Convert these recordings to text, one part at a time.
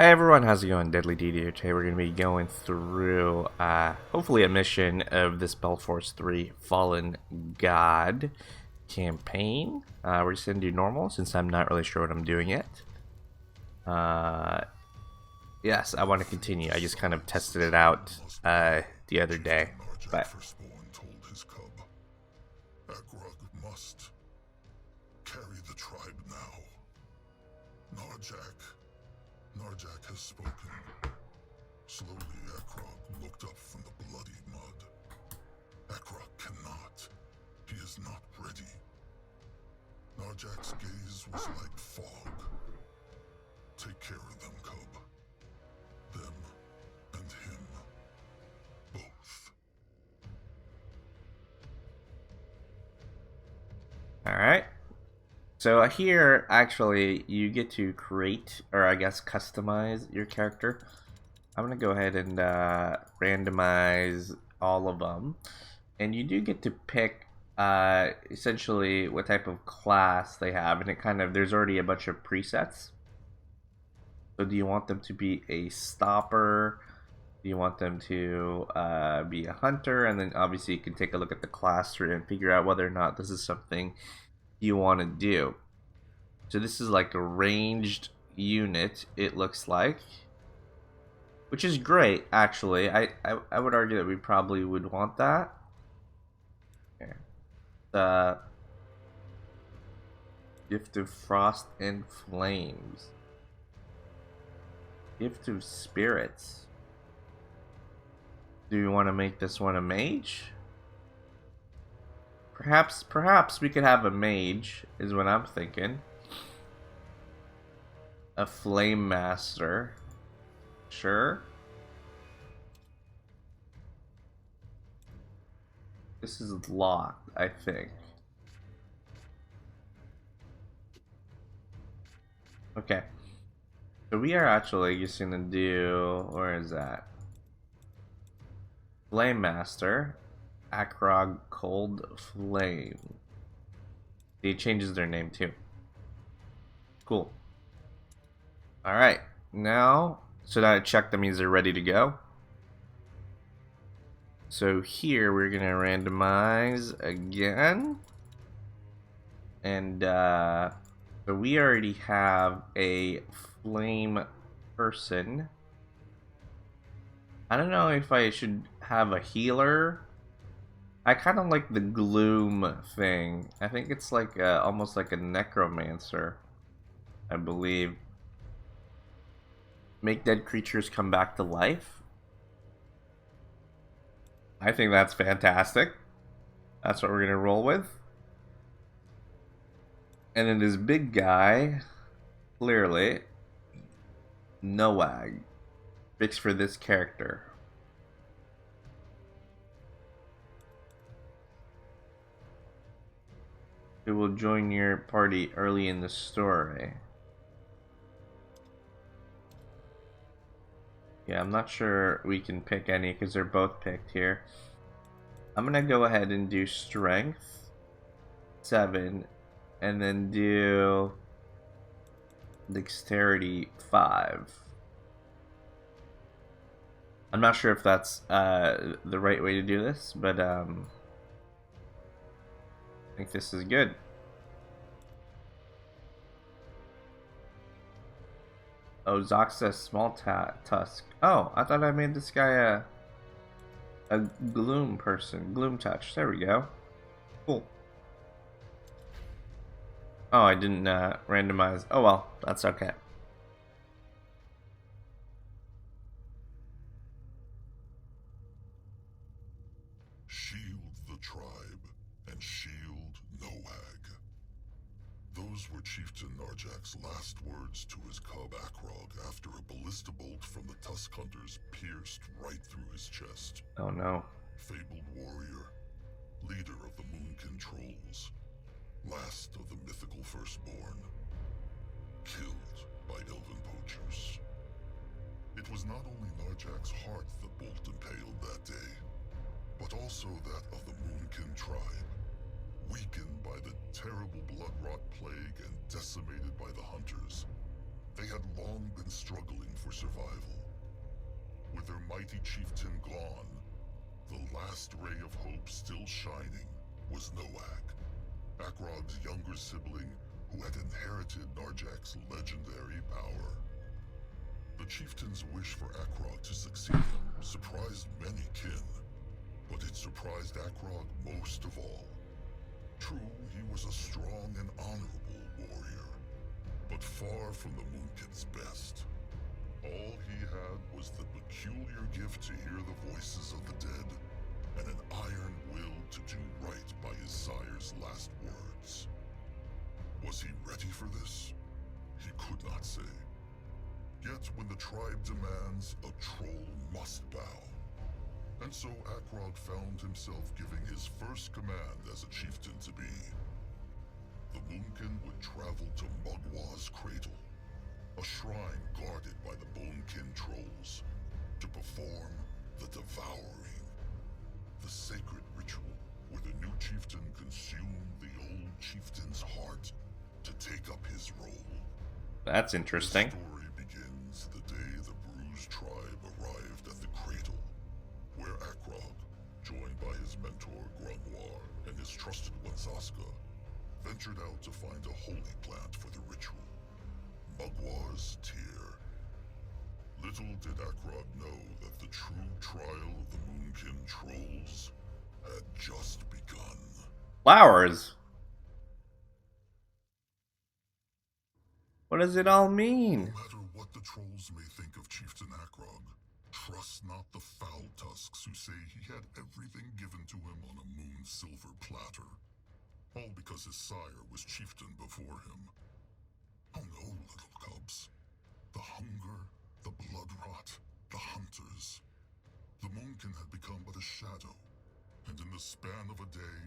Hey everyone, how's it going? Deadly DD here. Today we're going to be going through, hopefully a mission of the SpellForce 3 Fallen God campaign. We're just going to do normal since I'm not really sure what I'm doing yet. Yes, I want to continue. I just kind of tested it out the other day. But Firstborn told his cub, Akrog must carry the tribe now. Narjak has spoken. Slowly, Akrog looked up from the bloody mud. Akrog cannot. He is not ready. Narjak's gaze was like fog. Take care of them, cub. Them and him. Both. alright. So here, actually, you get to create, or I guess customize your character. I'm going to go ahead and randomize all of them. And you do get to pick essentially what type of class they have. And it kind of, there's already a bunch of presets. So do you want them to be a stopper? Do you want them to be a hunter? And then obviously you can take a look at the class tree and figure out whether or not this is something you want to do. So this is like a ranged unit, it looks like, which is great actually. I would argue that we probably would want that. Gift of Frost and Flames, Gift of Spirits. Do you want to make this one a mage? Perhaps we could have a mage, is what I'm thinking. A flame master. Sure. This is locked, I think. Okay. So we are actually just gonna do, where is that? Flame master. Akrog Cold Flame. He changes their name too. Cool. Alright, now, so that I check, that means they're ready to go. So here we're gonna randomize again. And so we already have a flame person. I don't know if I should have a healer. I kind of like the gloom thing. I think it's like almost like a necromancer, I believe. Make dead creatures come back to life. I think that's fantastic. That's what we're gonna roll with. And then this big guy, clearly, Noag, fixed for this character. Who will join your party early in the story. Yeah, I'm not sure we can pick any because they're both picked here. I'm gonna go ahead and do strength 7 and then do dexterity 5. I'm not sure if that's the right way to do this, but I think this is good. Oh, Zazka small tusk. Oh, I thought I made this guy a gloom person. Gloom touch. There we go. Cool. Oh, I didn't randomize. Oh well, that's okay. Shield the tribe and shield Noag. Those were Chieftain Narjak's last words to his cub Akrog after a ballista bolt from the Tusk Hunters pierced right through his chest. Oh no. Fabled warrior, leader of the Moonkin Trolls, last of the mythical firstborn, killed by elven poachers. It was not only Narjak's heart the bolt impaled that day, but also that of the Moonkin tribe, weakened by the terrible blood-rot plague and decimated by the hunters. They had long been struggling for mighty chieftain gone, the last ray of hope still shining was Noag, Akrog's younger sibling who had inherited Narjak's legendary power. The chieftain's wish for Akrog to succeed him surprised many kin, but it surprised Akrog most of all. True, he was a strong and honorable warrior, but far from the Moonkin's best. All he had was the peculiar gift to hear the voices of the dead, and an iron will to do right by his sire's last words. Was he ready for this? He could not say. Yet when the tribe demands, a troll must bow. And so Akrog found himself giving his first command as a chieftain to be. The Moonkin would travel to Mugwa's cradle, a shrine guarded by the Moonkin trolls, to perform the Devouring, the sacred ritual where the new chieftain consumed the old chieftain's heart to take up his role. That's interesting. The story begins the day the bruised tribe arrived at the cradle, where Akrog, joined by his mentor Grungwar and his trusted one Zazka, ventured out to find a holy plant for the ritual, Mugwar's tear. Little did Akrog know that the true trial of the Moonkin trolls had just begun. Flowers? What does it all mean? No matter what the trolls may think of Chieftain Akrog, trust not the foul tusks who say he had everything given to him on a moon silver platter. All because his sire was chieftain before him. Oh no, little cubs. The hunger, the blood rot, the hunters. The Moonkin had become but a shadow, and in the span of a day,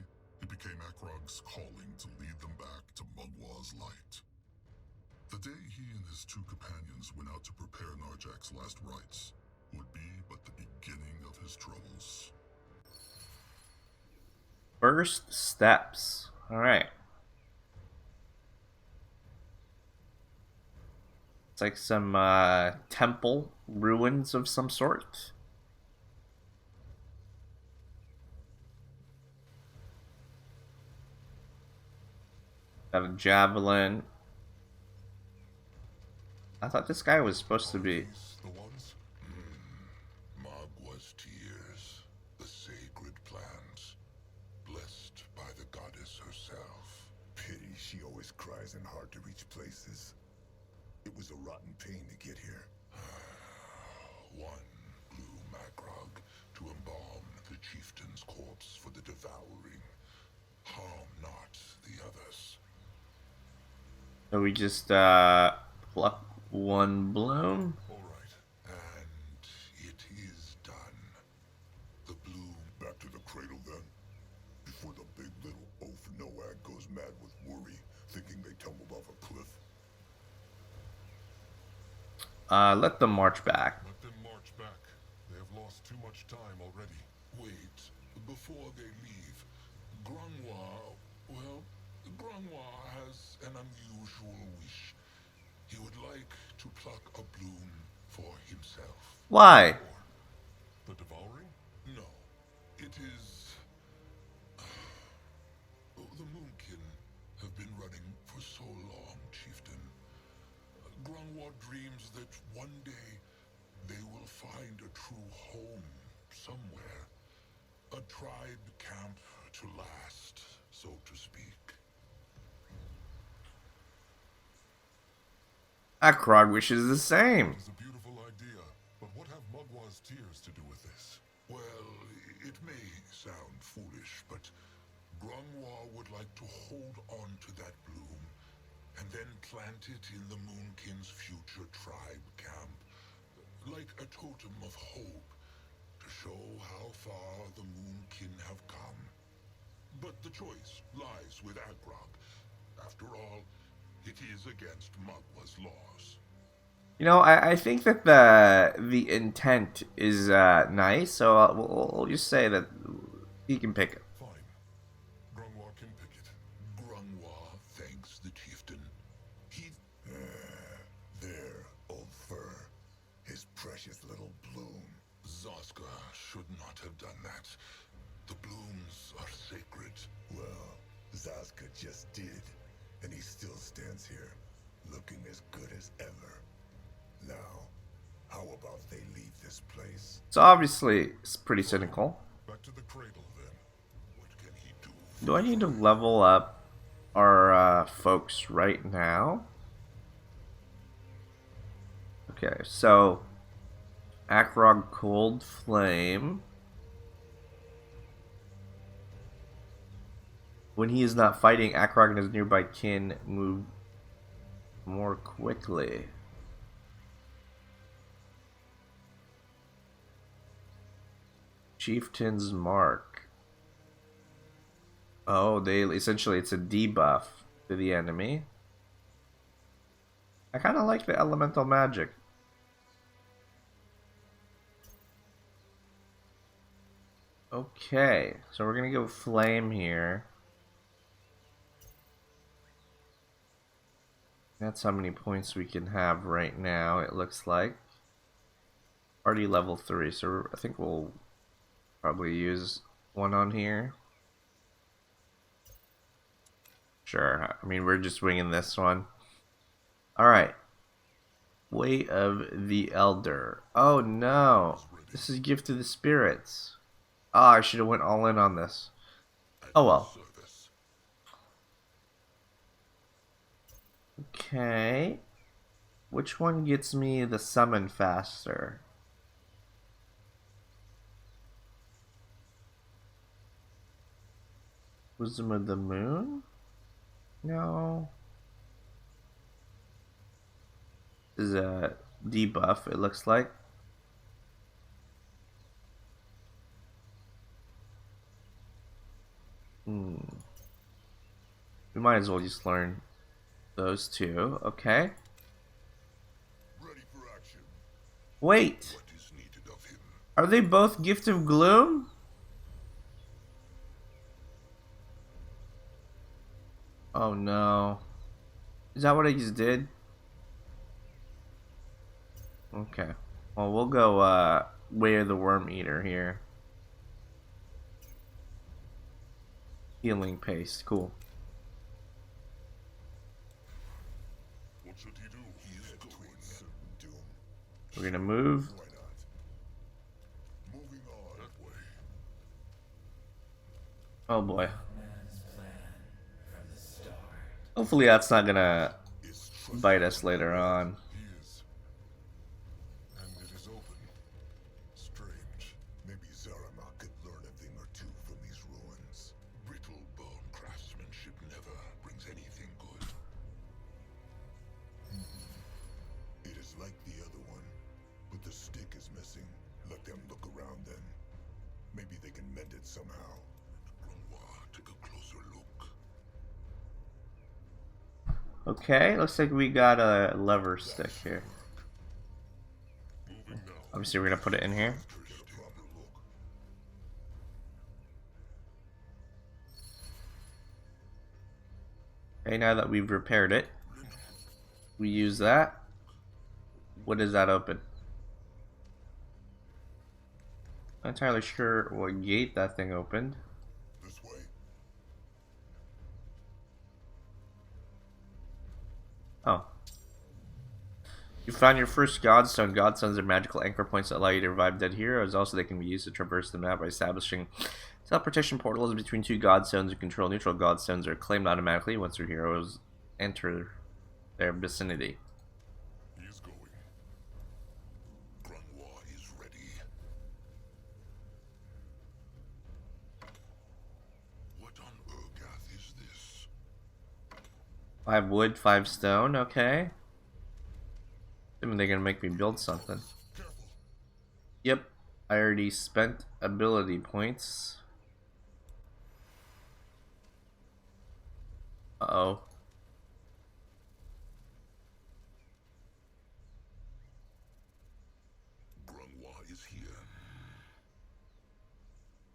it became Akrog's calling to lead them back to Mugwa's light. The day he and his two companions went out to prepare Narjak's last rites would be but the beginning of his troubles. First steps. Alright. It's like some temple ruins of some sort. Got a javelin. I thought this guy was supposed to be... The ones? Mugwa's tears, the sacred plants, blessed by the goddess herself. Pity she always cries in hard-to-reach places. It was a rotten pain to get here. One blew Akrog to embalm the chieftain's corpse for the devouring. Harm not the others. So we just pluck one bloom. All right, and it is done. The bloom. Back to the cradle then. Before the big little oaf Noag goes mad with worry, thinking they tumbled off a cliff. Let them march back. Let them march back. They have lost too much time already. Wait, before they leave, Grungwar, well, Grungwar has an unusual wish. He would like to pluck a bloom for himself. Why? The Devouring? No, it is... The Moonkin have been running for so long, Chieftain. Grungwar dreams that one day they will find a true home somewhere. A tribe camp to last, so to speak. Akrog wishes the same. It's a beautiful idea, but what have Mugwa's tears to do with this? Well, it may sound foolish, but Grungwar would like to hold on to that bloom and then plant it in the Moonkin's future tribe camp, like a totem of hope, to show how far the Moonkin have come. But the choice lies with Akrog. After all, it is against Mugwa's laws. You know, I think that the intent is nice, so we'll just say that he can pick it. Fine. Grungwar can pick it. Grungwar thanks the chieftain. He... There, old fur. His precious little bloom. Zazka should not have done that. The blooms are sacred. Well, Zazka just did, and he still stands here, looking as good as ever. Now, how about they leave this place? So obviously, it's pretty cynical. Back to the cradle, then. What can he do? Do I need to level up our folks right now? Okay, so Akrog Cold Flame. When he is not fighting, Akrog and his nearby kin move more quickly. Chieftain's Mark. Oh, essentially it's a debuff to the enemy. I kind of like the elemental magic. Okay, so we're gonna go flame here. That's how many points we can have right now, it looks like. Already level 3, so I think we'll probably use one on here. Sure, I mean, we're just winging this one. Alright. Way of the Elder. Oh no, this is Gift to the Spirits. Ah, I should have went all in on this. Oh well. Okay. Which one gets me the summon faster? Wisdom of the Moon? No. This is a debuff, it looks like. We might as well just learn those two. Okay. Ready for action. Wait. What is needed of him? Are they both Gift of Gloom? Oh no. Is that what I just did? Okay. Well, we'll go Way of the Worm Eater here. Healing paste. Cool. What should he do? He is going. Certain doom. We're gonna move. Why not? Moving on. That way. Oh boy. Hopefully that's not gonna Is trust bite us later on. He is. And it is open. strange? Maybe Zarama could learn a thing or two from these ruins. Brittle bone craftsmanship never brings anything good. It is like the other one, but the stick is missing. Let them look around then. Maybe they can mend it somehow. Grungwar, take a closer look. Okay, looks like we got a lever stick here. Moving now. Obviously we're gonna put it in here. Get a proper look. Okay, now that we've repaired it, we use that. What does that open? Not entirely sure what gate that thing opened. This way. Oh. You found your first Godstone. Godstones are magical anchor points that allow you to revive dead heroes. Also, they can be used to traverse the map by establishing teleportation portals between two Godstones and control neutral Godstones are claimed automatically once your heroes enter their vicinity. He is going. Grungwar is ready. What on Urgath is this? 5 wood, 5 stone, okay. Assuming they're gonna make me build something. Careful. Yep, I already spent ability points. Uh-oh. Grungwar is here.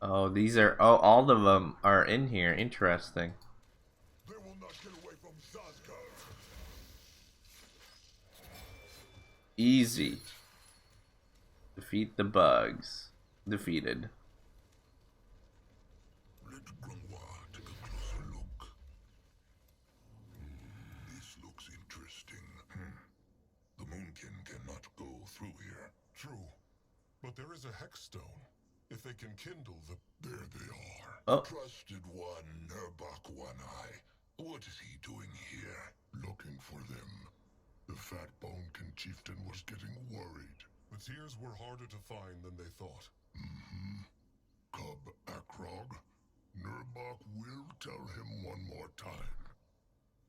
Oh, these are, oh, all of them are in here. Interesting. They will not get away from Zazka. Easy. Defeat the bugs. defeated. Let Grungwar take a closer look. This looks interesting. The Moonkin cannot go through here. True. But there is a hex stone. If they can kindle the... There they are. Oh. Trusted one, Nurbok One-Eye. What is he doing here? Looking for them. The fat Bonekin chieftain was getting worried. The tears were harder to find than they thought. Cub Akrog, Nurbok will tell him one more time.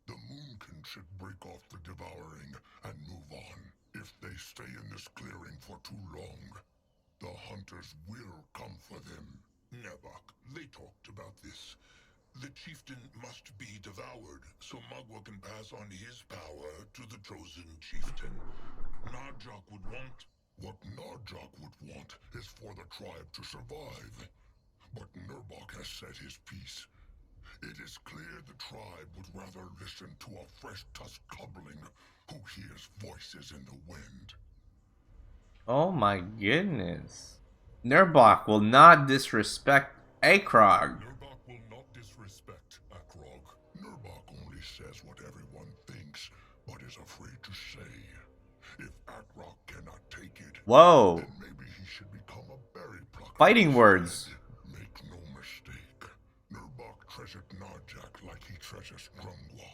The Moonkin should break off the Devouring and move on. If they stay in this clearing for too long, the hunters will come for them. Nurbok, they talked about this. The chieftain must be devoured, so Magua can pass on his power to the chosen chieftain. Narjok would want... What Narjok would want is for the tribe to survive. But Nurbok has said his piece. It is clear the tribe would rather listen to a fresh tusk cobbling who hears voices in the wind. Oh my goodness. Nurbok will not disrespect Akrog. Nurbok will not disrespect Akrog. Nurbok only says what everyone thinks, but is afraid to say. If Akrog cannot take it, Whoa. then maybe he should become a berry plucker. Fighting words. Make no mistake. Nurbok treasured Narjak like he treasures Grungwar.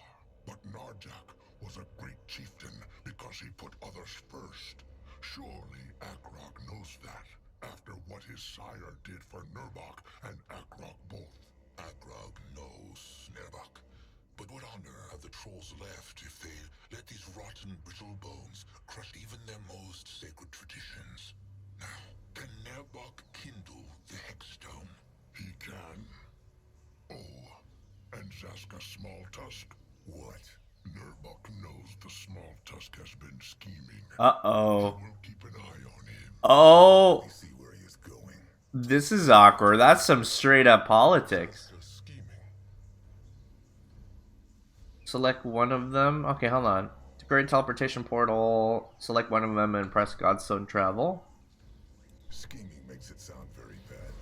But Narjak was a great chieftain because he put others first. Surely Akrog knows that, after what his sire did for Nurbok and Akrog both. Akrog knows Nurbok. But what honor have the trolls left if they let these rotten, brittle bones crush even their most sacred traditions? Now, can Nurbok kindle the Hexstone? He can. Oh, and Zazka Small Tusk? What? Nurbok knows the Small Tusk has been scheming. Uh-oh. We'll keep an eye on him. Oh. We see where he is going. This is awkward. That's some straight up politics. Just scheming. Select one of them. Okay, hold on. To create teleportation portal, select one of them and press Godstone Travel. Scheming makes it sound very bad.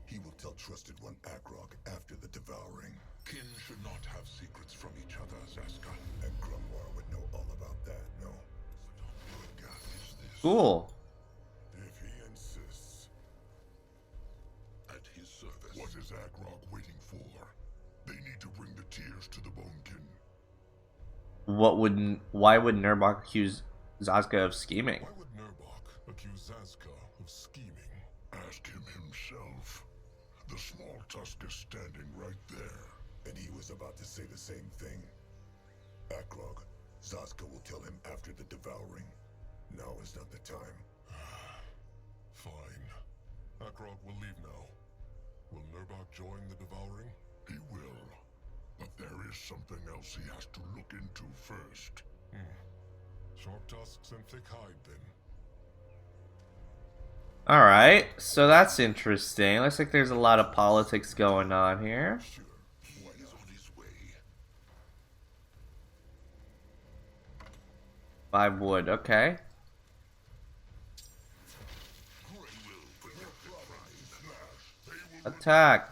He will tell Trusted One Akrog after the Devouring. Kin should not have secrets from each other, Zazka. And Grungwar would know all about that, no? What god is this? Cool. If he insists. At his service. What is Akrog waiting for? They need to bring the tears to the Bonekin. Why would Nurbok accuse Zazka of scheming? Why would Nurbok accuse Zazka of scheming? Ask him himself. The Small Tusk is standing right there. And he was about to say the same thing. Akrog, Zazka will tell him after the Devouring. Now is not the time. Fine. Akrog will leave now. Will Nurbok join the Devouring? He will. But there is something else he has to look into first. Sharp tusks and thick hide, then. Alright, so that's interesting. Looks like there's a lot of politics going on here. Sure, he is on his way. 5 wood, okay. Attack!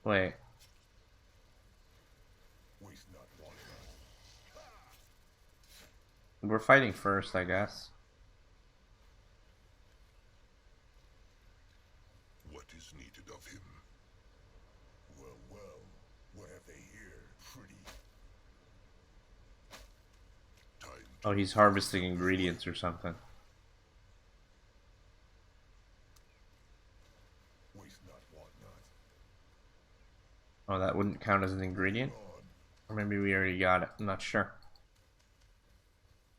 Wait. Waste not, want not. We're fighting first, I guess. What is needed of him? Well, what have they here? Pretty. Time Oh, he's harvesting ingredients or something. Waste not, want not. Oh, that wouldn't count as an ingredient? Or maybe we already got it. I'm not sure.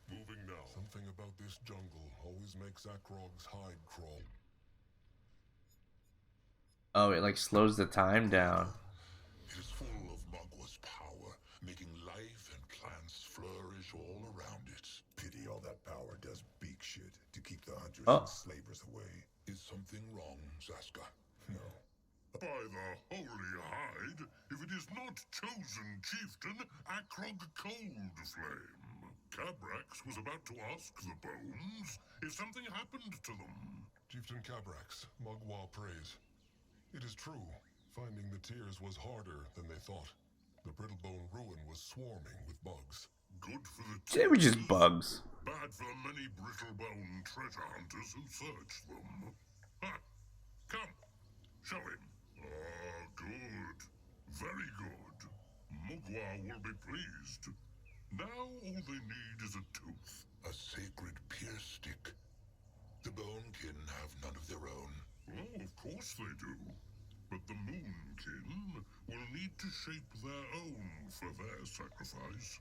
Moving now. Something about this jungle always makes Akrog's hide crawl. Oh, it like slows the time down. It is full of Magwa's power, making life and plants flourish all around it. Pity all that power does beak shit to keep the hunters Oh. and slavers away. Is something wrong, Zazka? No. A By the holy hide, if it is not chosen chieftain Akrog Coldflame. Cabrax was about to ask the bones if something happened to them. Chieftain Cabrax, Mugwar prays. It is true, finding the tears was harder than they thought. The Brittlebone ruin was swarming with bugs. Good for the They were just tears, bugs. bad for the many Brittlebone treasure hunters who searched them. Ha! Come, show him. Ah, good. Very good. Mugwar will be pleased. Now all they need is a tooth. A sacred pierce stick. The Bonekin have none of their own. Oh, of course they do. But the Moonkin will need to shape their own for their sacrifice.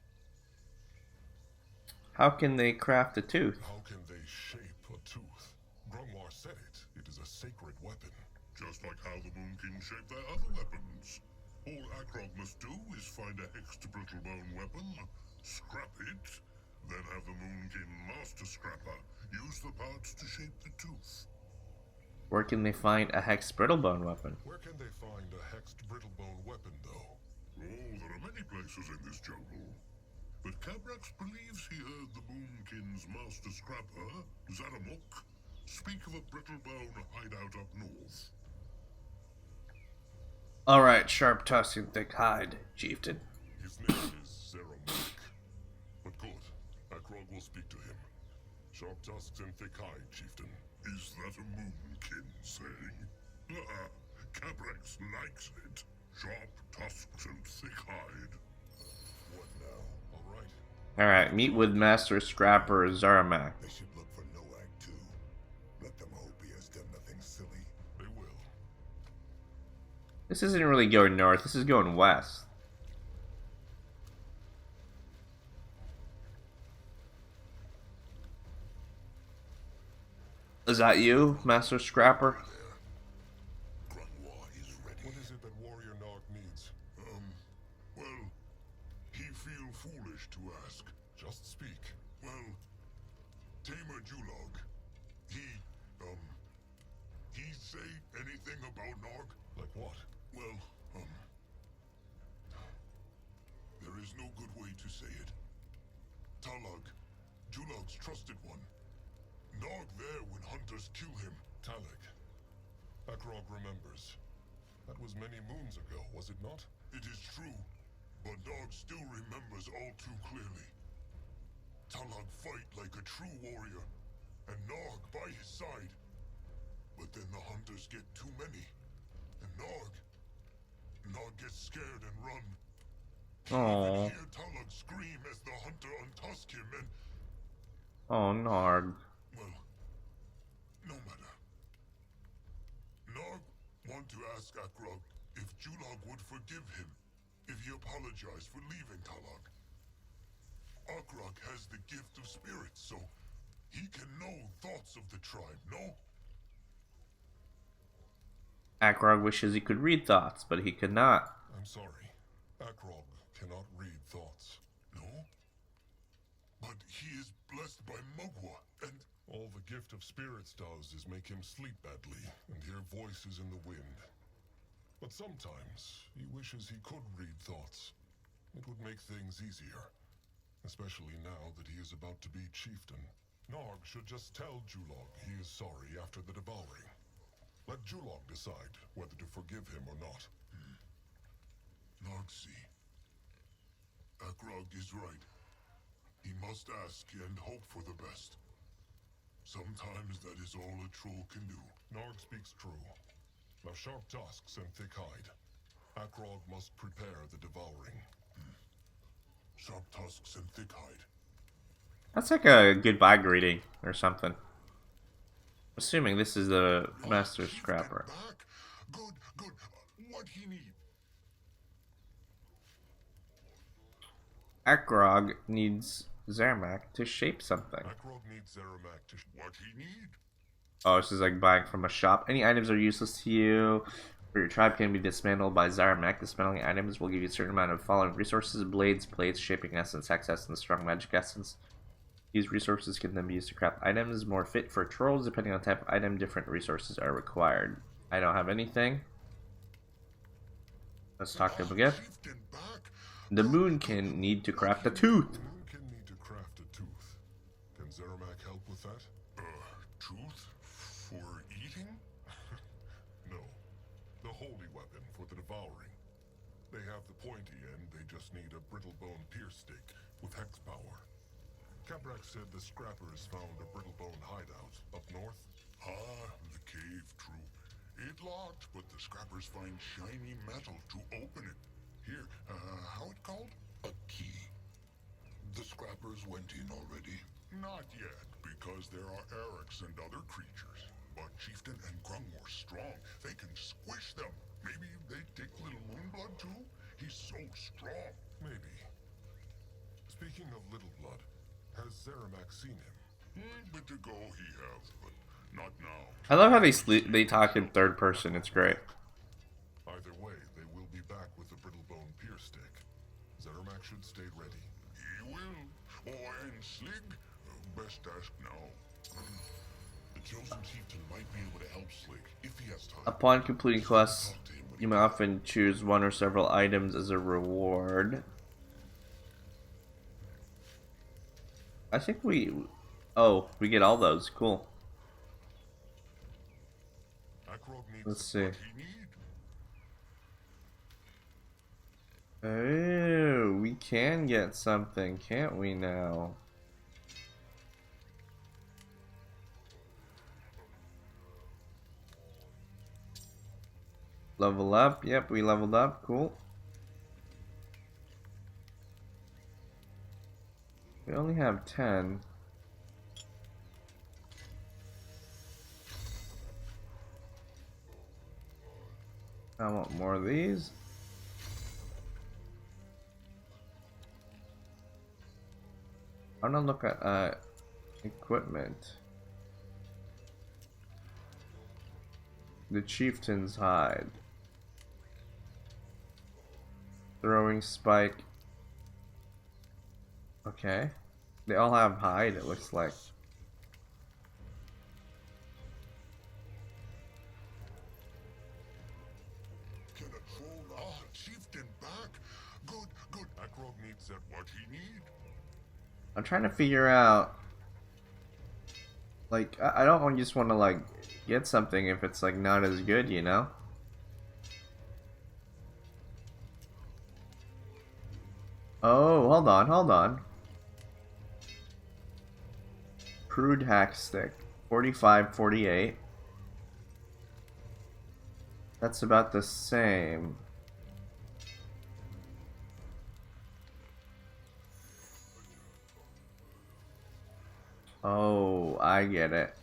How can they craft a tooth? How can they shape a tooth? Grungwar said it. It is a sacred weapon. Just like how the Moonkin shape their other weapons. All Akrog must do is find a hexed brittlebone weapon, scrap it, then have the Moonkin master scrapper use the parts to shape the tooth. Where can they find a hex brittlebone weapon? Where can they find a hexed Brittlebone weapon, though? Oh, there are many places in this jungle. But Cabrax believes he heard the Moonkin's master scrapper, Zaramuk, speak of a brittlebone hideout up north. Alright, sharp tusk and thick hide, chieftain. His name is Zaramuk. But good, Akrog will speak to him. Sharp tusks and thick hide, chieftain. Is that a Moonkin saying? Cabrax likes it. Sharp tusks and thick hide. What now? All right. Alright, meet with Master Scrapper Zaramak. They should look for Noag too. Let them hope he has done nothing silly. They will. This isn't really going north, this is going west. Is that you, Master Scrapper? Grungwar is ready. What is it that Warrior Noag needs? Well, he feel foolish to ask. Just speak. Well, Tamer Julog, he say anything about Nog? Like what? Well, there is no good way to say it. Talag, Julog's trusted one. Nog there when hunters kill him. Talig. Akrog remembers. That was many moons ago, was it not? It is true, but Nog still remembers all too clearly. Talag fight like a true warrior, and Nog by his side. But then the hunters get too many, and Nog gets scared and run. Aww. Hear Talag scream as the hunter untusk him and... Oh, Narg. Well, no matter. Nog want to ask Akrog if Julog would forgive him if he apologized for leaving Talag. Akrog has the gift of spirits, so he can know thoughts of the tribe, no? Akrog wishes he could read thoughts, but he could not. I'm sorry. Akrog cannot read thoughts. No? But he is blessed by Mugwa, and... All the gift of spirits does is make him sleep badly and hear voices in the wind. But sometimes he wishes he could read thoughts. It would make things easier. Especially now that he is about to be chieftain. Nog should just tell Julog he is sorry after the devouring. Let Julog decide whether to forgive him or not. Nog see. Akrog is right. He must ask and hope for the best. Sometimes that is all a troll can do. Nog speaks true. Now sharp tusks and thick hide. Akrog must prepare the devouring. Sharp tusks and thick hide. That's like a goodbye greeting or something. Assuming this is the Master Scrapper. Back. Good, good. What he need? Akrog needs Zaramak to shape something. Akrog needs Zaramak to... What he need? Oh, this is like buying from a shop. Any items are useless to you, or your tribe can be dismantled by Zaramak. Dismantling items will give you a certain amount of following resources: blades, plates, shaping essence, hex essence, strong magic essence. These resources can then be used to craft items more fit for trolls. Depending on the type of item, different resources are required. I don't have anything. Let's talk to him again. Chieftain back. The moon can need to craft a tooth. The moon can need to craft a tooth. Can Zeramak help with that? Tooth? For eating? No. The holy weapon for the Devouring. They have the pointy end, they just need a brittle bone pierce stick with hex power. Kabrak said the scrappers found a brittle bone hideout up north. The cave, true. It locked, but the scrappers find shiny metal to open it. Here, how it called? A key. The scrappers went in already? Not yet, because there are Erics and other creatures. But Chieftain and Grungwar strong. They can squish them. Maybe they take Little Moonblood too? He's so strong. Maybe. Speaking of Little Blood, has Zeramak seen him? Bit ago he has, but not now. I love how they talk in third person. It's great. Either way, they will be back with the brittle bone pierce stick. Zeramak should stay ready. He will. Oh, and Slig? Best ask now. The chosen chieftain might be able to help Slig if he has time. Upon completing quests, you may often choose one or several items as a reward. I think we... Oh, we get all those. Cool. Akrog needs Let's see. What he need? Oh, we can get something, can't we now? Level up. Yep, we leveled up. Cool. We only have 10. I want more of these. I'm gonna look at equipment. The chieftain's hide. Throwing spike. Okay. They all have hide, it looks like. Can a troll chieftain back? Good. Akrog needs that What he need? I'm trying to figure out, like, I don't just want to, like, get something if it's, like, not as good, you know? Oh, hold on. Crude hack stick. 45, 48. That's about the same. Oh, I get it.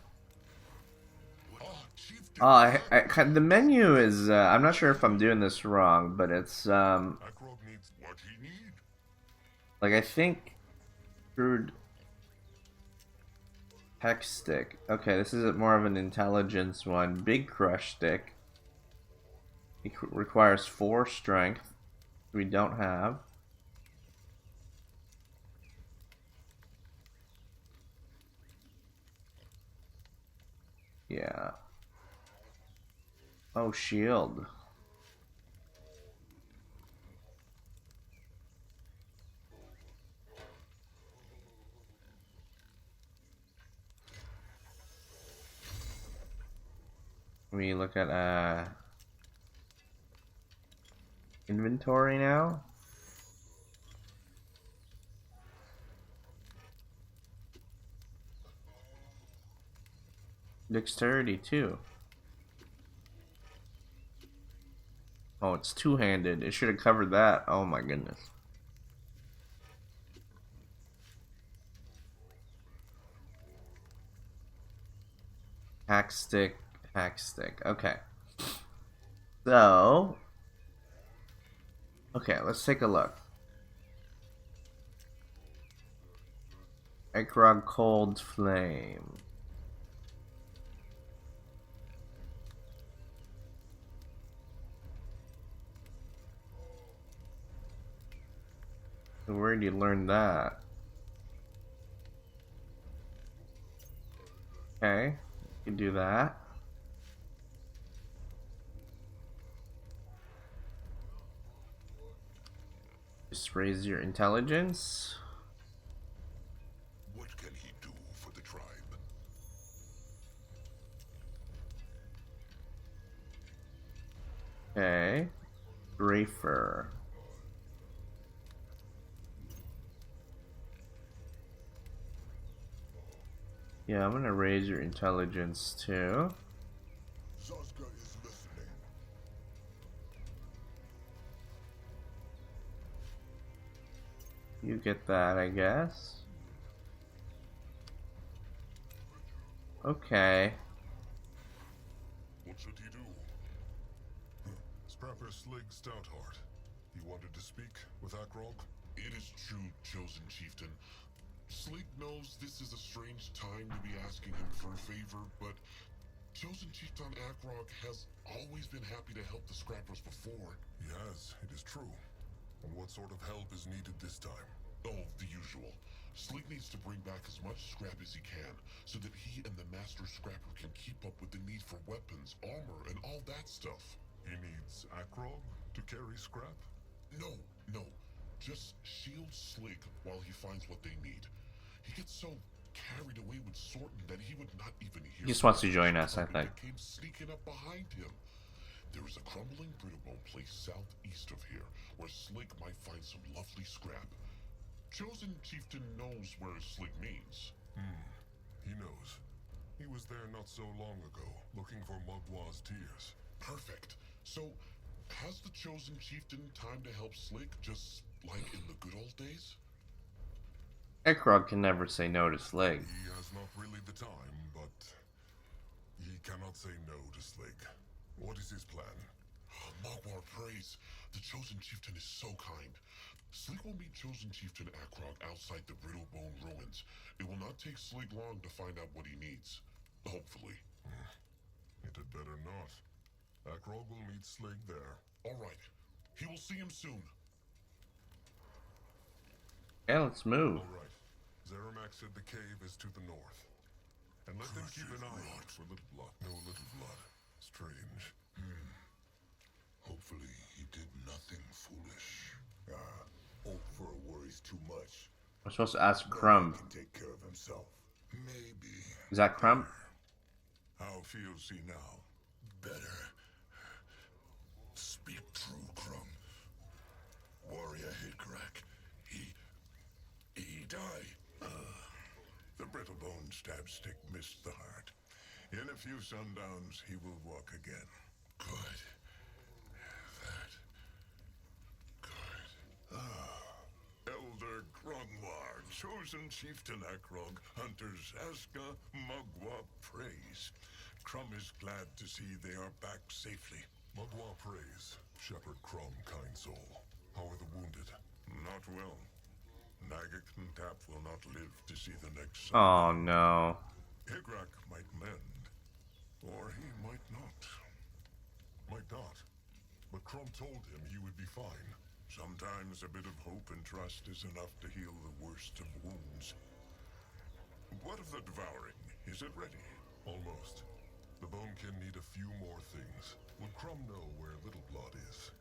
Chieftain. The menu is, I'm not sure if I'm doing this wrong, but it's, Akrog needs What he need? like, I think crude hex stick. Okay, this is more of an intelligence one. Big crush stick. It requires 4 strength. We don't have. Yeah. Oh, shield. We look at inventory now. Dexterity too. Oh, it's two-handed. It should have covered that. Oh my goodness. Hack stick. Okay. So, okay, let's take a look. Akrog Cold Flame. Where did you learn that? Okay, you can do that. Just raise your intelligence. What can he do for the tribe? Okay. Rafer. Yeah, I'm gonna raise your intelligence too. Zazka is listening. You get that, I guess. Okay. What should he do? Scrapper Slig Stoutheart. He wanted to speak with Akrog? It is true, Chosen Chieftain. Sleek knows this is a strange time to be asking him for a favor, but Chosen Chieftain Akrog has always been happy to help the Scrappers before. He has, it is true. And what sort of help is needed this time? Oh, the usual. Sleek needs to bring back as much scrap as he can, so that he and the Master Scrapper can keep up with the need for weapons, armor, and all that stuff. He needs Akrog to carry scrap? No. Just shield Sleek while he finds what they need. He gets so carried away with sorting that he would not even hear. He just wants to join us, I think. Came sneaking up behind him. There is a crumbling brittlebone place southeast of here, where Sleek might find some lovely scrap. Chosen Chieftain knows where Sleek means. He knows. He was there not so long ago, looking for Mugwa's tears. Perfect. So, has the Chosen Chieftain time to help Sleek, just like in the good old days? Akrog can never say no to Slig. He has not really the time, but he cannot say no to Slig. What is his plan? Mugwar prays. The Chosen Chieftain is so kind. Sleek will meet Chosen Chieftain Akrog outside the Brittlebone ruins. It will not take Sleek long to find out what he needs. Hopefully. It had better not. Akrog will meet Slig there. All right. He will see him soon. Yeah, let's move. All right. Zeramak said the cave is to the north. And let them keep an eye out for Little Blood. No Little Blood. Strange. Hopefully he did nothing foolish. Ophir worries too much. We're supposed to ask Crumb. He can take care of himself. Maybe. Is that Crumb? How feels he now? Better. Speak true, Crumb. Warrior Hidcrack. He died. The brittlebone stab stick missed the heart. In a few sundowns, he will walk again. Good. Good. Elder Grungwar, Chosen Chieftain Akrog, Hunter Zazka, Mugwa praise. Crumb is glad to see they are back safely. Mugwa prays. Shepherd Crumb, kind soul. How are the wounded? Not well. Nagak and Tap will not live to see the next sun. Oh no. Higrak might mend, or he might not. Might not. But Crumb told him he would be fine. Sometimes a bit of hope and trust is enough to heal the worst of wounds. What of the Devouring? Is it ready? Almost. The Bonekin need a few more things. Would Crumb know where Little Blood is?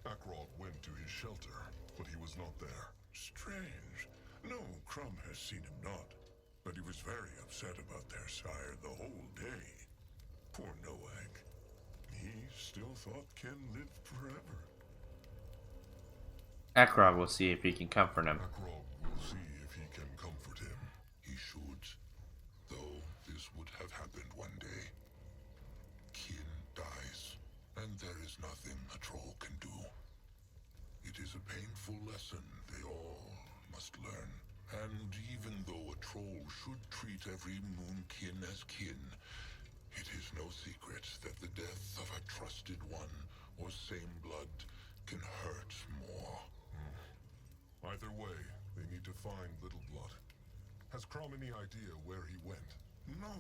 Akrog went to his shelter, but he was not there. Strange. No, Crumb has seen him not. But he was very upset about their sire the whole day. Poor Noag. He still thought Ken lived forever. Akrog will see if he can comfort him. Akrog will see if he can comfort him. He should. Though this would have happened one day. Kin dies, and there is nothing a troll can do. It is a painful lesson they all must learn. And even though a troll should treat every moonkin as kin, it is no secret that the death of a trusted one or same blood can hurt more. Either way, they need to find Little Blood. Has Crumb any idea where he went? No,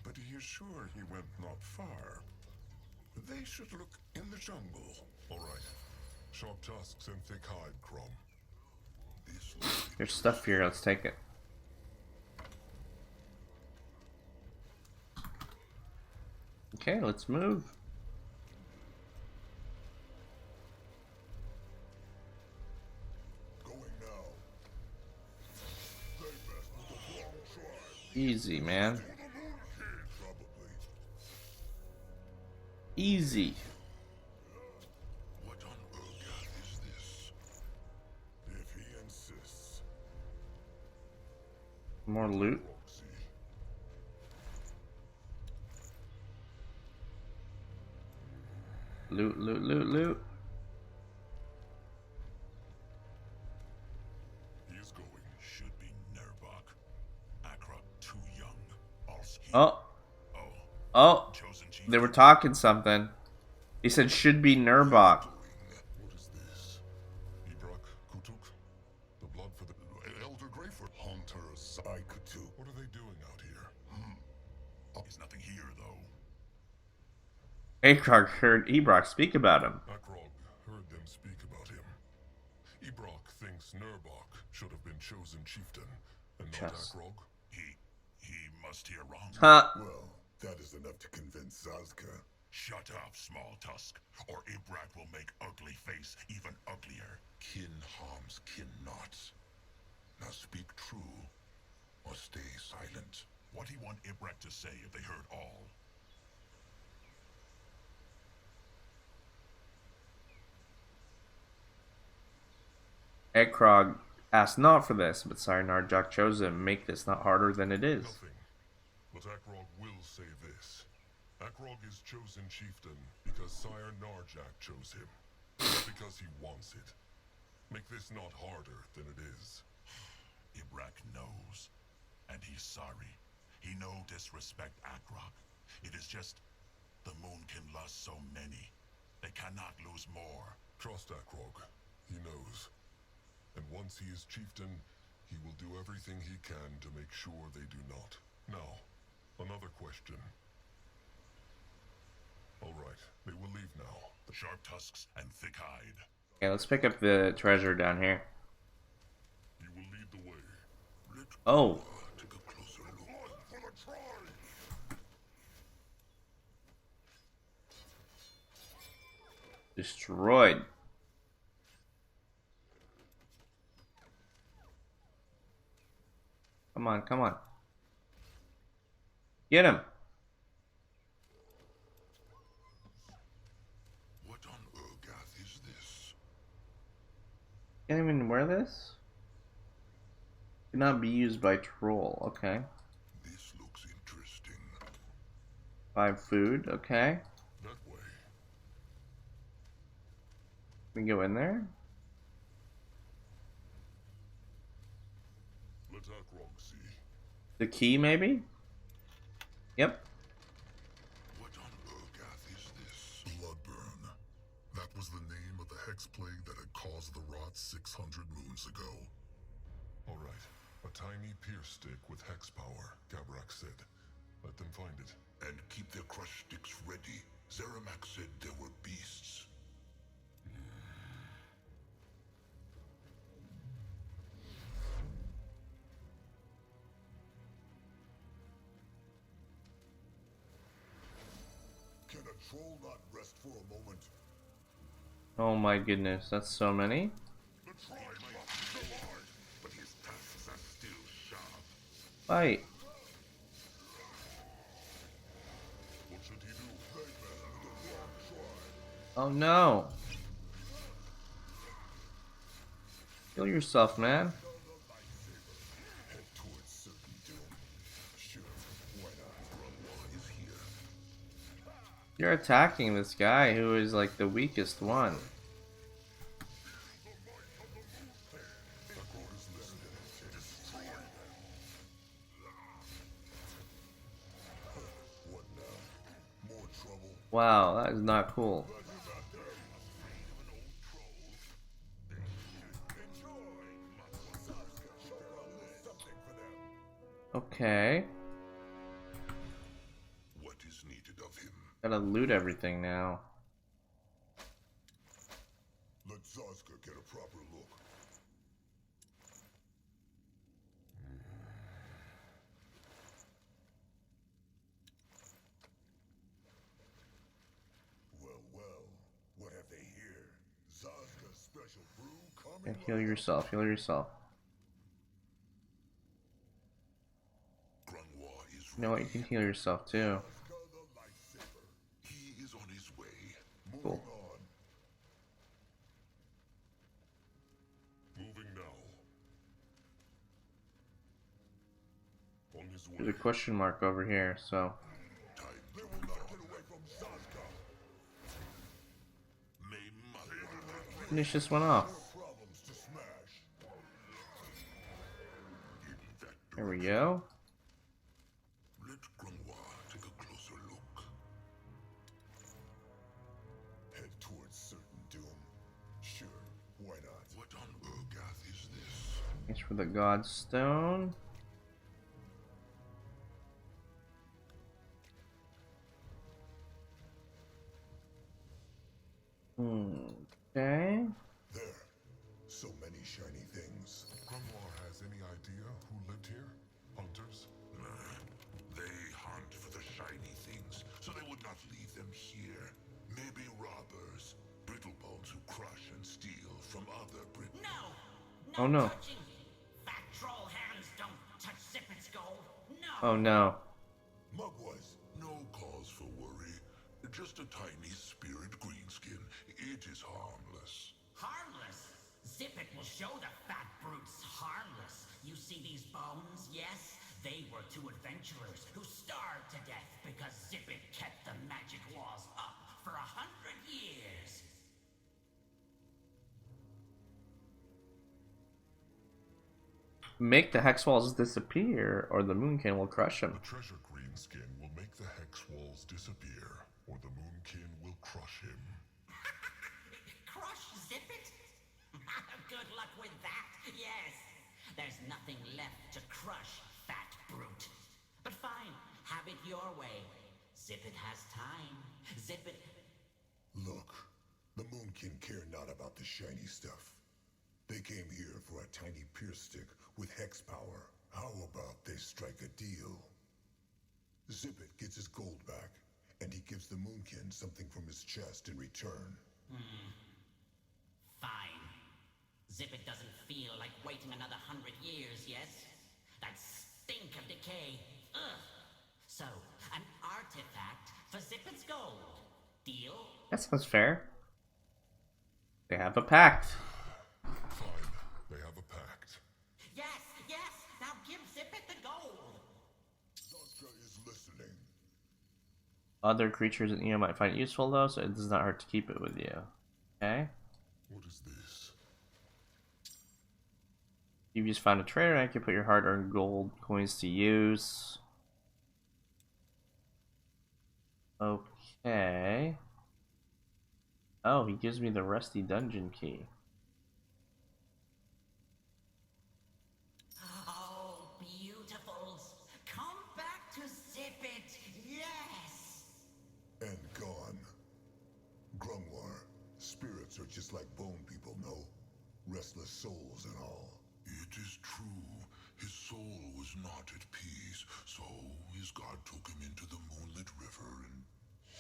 but he is sure he went not far. They should look in the jungle. All right. Sharp tusks and thick hide, Crumb. There's stuff here, let's take it. Okay, let's move. Easy, man. Probably. Easy. What on earth is this? If he insists. More loot. See, Loot, loot, loot, loot. he is going. Should be Nerbok. Akrog too young. Oh, Oh, oh. chosen chief. They were talking something. He said should be Nurbok. What is this? Ibrak Kutuk? The blood for the Elder Greyfoot Hunters. I Kutuk. What are they doing out here? There's nothing here, though. Akrog heard Ebrock speak about him. Akrog heard them speak about him. Ibrak thinks Nerbok should have been chosen chieftain, and not Chest. Akrog. He must hear wrong. Huh. Well, that is enough to convince Zazka. Shut up, small tusk, or Ibrak will make ugly face even uglier. Kin harms kin not. Now speak true, or stay silent. What do you want Ibrak to say if they heard all? Akrog asked not for this, but Sire Narjok chose him. Make this not harder than it is. Nothing. But Akrog will say this. Akrog is chosen chieftain because Sire Narjak chose him. Not because he wants it. Make this not harder than it is. Ibrak knows, and he's sorry. He no disrespect Akrog. It is just the moon can lust so many. They cannot lose more. Trust Akrog. He knows. And once he is chieftain, he will do everything he can to make sure they do not. Now, another question. All right, they will leave now. Sharp tusks and thick hide. Okay, let's pick up the treasure down here. You will lead the way. Let Oh, take a closer look. For the tribe! destroyed. Come on, come on. Get him. What on Urgath is this? Can't even wear this? Cannot be used by troll. Okay. This looks interesting. 5 food. Okay. That way. We go in there. Let Akrog see. The key, maybe? Yep. What on Urgath is this? Bloodburn. That was the name of the hex plague that had caused the rot 600 moons ago. All right. A tiny pierce stick with hex power, Gabrak said. Let them find it. And keep their crush sticks ready. Zeramak said there were beasts. Can a troll not rest for a moment? Oh my goodness, that's so many. The tribe must survive, but his tusks are still sharp. Fight. What should he do? They met the wrong tribe. Oh no. Kill yourself, man. Head towards certain doom. Sure, why not? Grungwar is here. You're attacking this guy who is like the weakest one. Akrog is listening. Destroy them. What now? More trouble? Wow, that is not cool. Okay. What is needed of him? Gotta loot everything now. Let Zazka get a proper look. Well, what have they here? Zazka's special brew coming. Yeah, heal yourself, heal yourself. Grungwar You know what? You can heal yourself too. He is on his way. Cool. Moving now. On his way. There's a question mark over here, so They will not get away from Zazka. May mother finish this one off. problems to smash. In that There we go. let Grungwar take a closer look. Head towards certain doom. Sure, why not? What on Urgath is this? Thanks for the God Stone. Okay. There. So many shiny things. Grungwar has any idea who lived here? Hunters? They hunt for the shiny things, so they would not leave them here. Maybe robbers, brittlebolts who crush and steal from other brittle. No! Oh no. Touching. Fat troll hands don't touch Zippet's gold. No! Oh no. Mugwas, no cause for worry. Just a tiny spirit greenskin. It is harmless. Harmless? Zippet will show the fat brutes harmless. You see these bones, yes? They were two adventurers who starved to death because Zippet kept the magic walls up for 100 years. Make the hex walls disappear, or the moonkin will crush The him. treasure greenskin will make the hex walls disappear, or the moonkin will crush him. Crush Zippet? Good luck with that, yes. There's nothing left to crush, fat brute. But fine, have it your way. Zippet has time. Zippet... Look, the Moonkin care not about the shiny stuff. They came here for a tiny pierce stick with hex power. How about they strike a deal? Zippet gets his gold back, and he gives the Moonkin something from his chest in return. Fine. Zippet doesn't feel like waiting another 100 years, yes? That stink of decay. Ugh. So, an artifact for Zippet's gold. Deal? That sounds fair. They have a pact. Fine, they have a pact. Yes, yes! Now give Zippet the gold! Zazka is listening. Other creatures in EO might find it useful though, so it does not hurt to keep it with you. Okay. What is this? You've just found a trader, and I can put your hard-earned gold coins to use. Okay. Oh, he gives me the rusty dungeon key. Oh, beautifuls! Come back to Zippet! Yes! And gone. Grungwar, spirits are just like bone people, no? Restless souls and all. It is true. His soul was not at peace, so his god took him into the moonlit river and...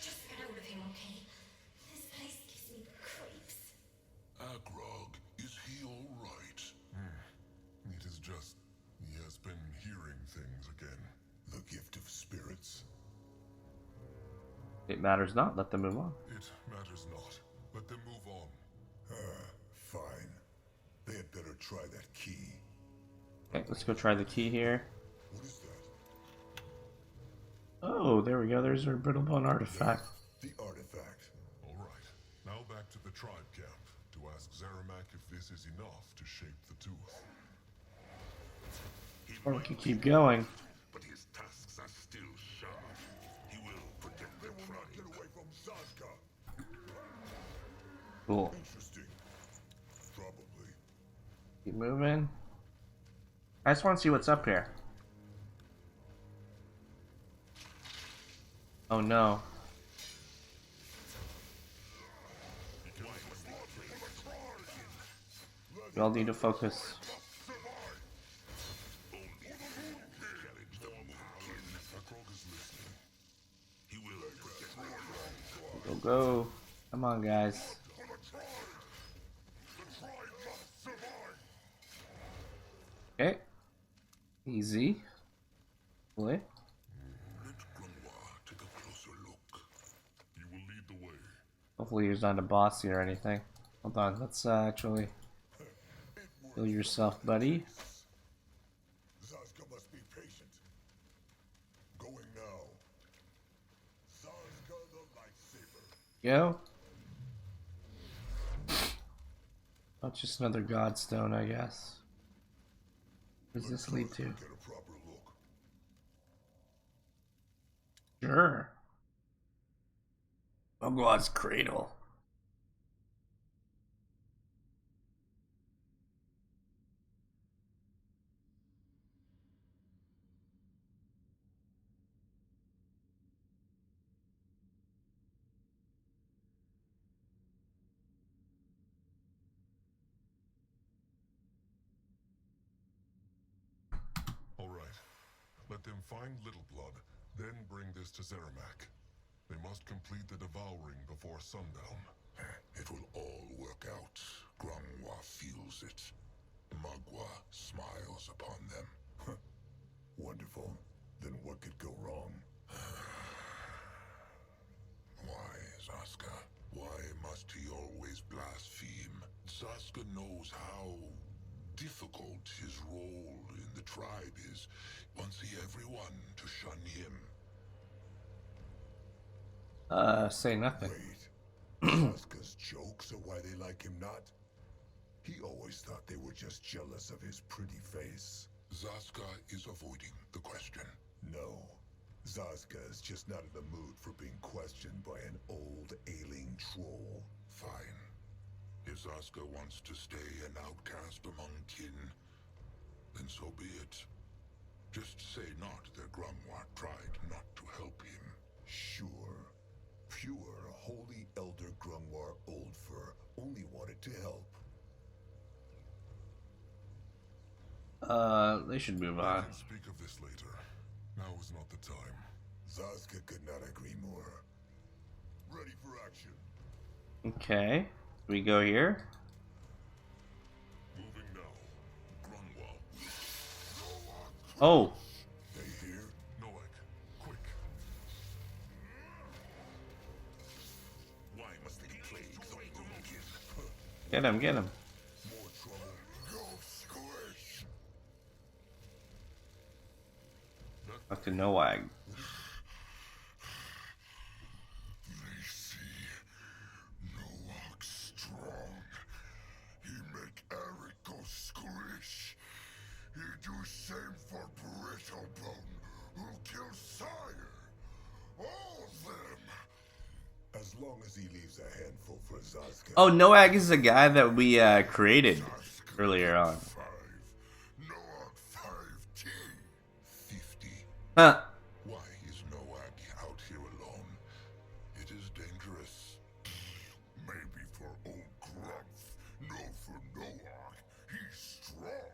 Just get out of him, okay? This place gives me the creeps. Akrog, is he all right? It is just... he has been hearing things again. The gift of spirits? It matters not. Let them move on. It matters not. Let them move on. Fine. They had better try that key. Okay, let's go try the key here. What is that? Oh, there we go. There's our brittlebone artifact. The artifact. All right. Now back to the tribe camp to ask Zaramak if this is enough to shape the tooth. Or we can keep going. But his tusks are still sharp. He will protect the tribe. Get away from Zazka. Cool. Interesting. Probably. Keep moving. I just want to see what's up here. Oh no. We all need to focus. Akrog is listening. He will protect the tribe. Go, go. Come on, guys. Okay. Easy. Play. Hopefully he's not a bossy or anything. Hold on, let's actually heal yourself, buddy. Zazka must be patient. Going now. Zazka the Lightsaber. Go. Oh, it's just another godstone, I guess. Where does this lead to? Get a proper look. Sure. Ogwad's cradle. All right. Let them find Little Blood, then bring this to Zeramak. They must complete the Devouring before sundown. It will all work out. Grungwar feels it. Magua smiles upon them. Wonderful. Then what could go wrong? Why, Zazka? Why must he always blaspheme? Zazka knows how difficult his role in the tribe is. Wants everyone to shun him. Say nothing. Wait. Zazka's jokes are why they like him not? He always thought they were just jealous of his pretty face. Zazka is avoiding the question. No. Zazka is just not in the mood for being questioned by an old ailing troll. Fine. If Zazka wants to stay an outcast among kin, then so be it. Just say not that Grungwar tried not to help him. Sure. Pure, holy Elder Grungwar Oldfur only wanted to help. They should move We on. can speak of this later. Now is not the time. Zazka could not agree more. Ready for action. Okay. We go here. Moving now. Grungwar. Oh, They hear? Noag, quick. Why must they be plagues of Grungkin? get him, get him. More trouble. Go squish! Talk to Noag. They see Noag strong. He make Eric go squish. He do same for Brittlebone, who kill Sire. All them. As long as he leaves a handful for Zazka. Oh, Noag is the guy that we created earlier on. 5. Noag 5T. 50. Huh. Why is Noag out here alone? It is dangerous. Maybe for old Grumph. No for Noag. He's strong.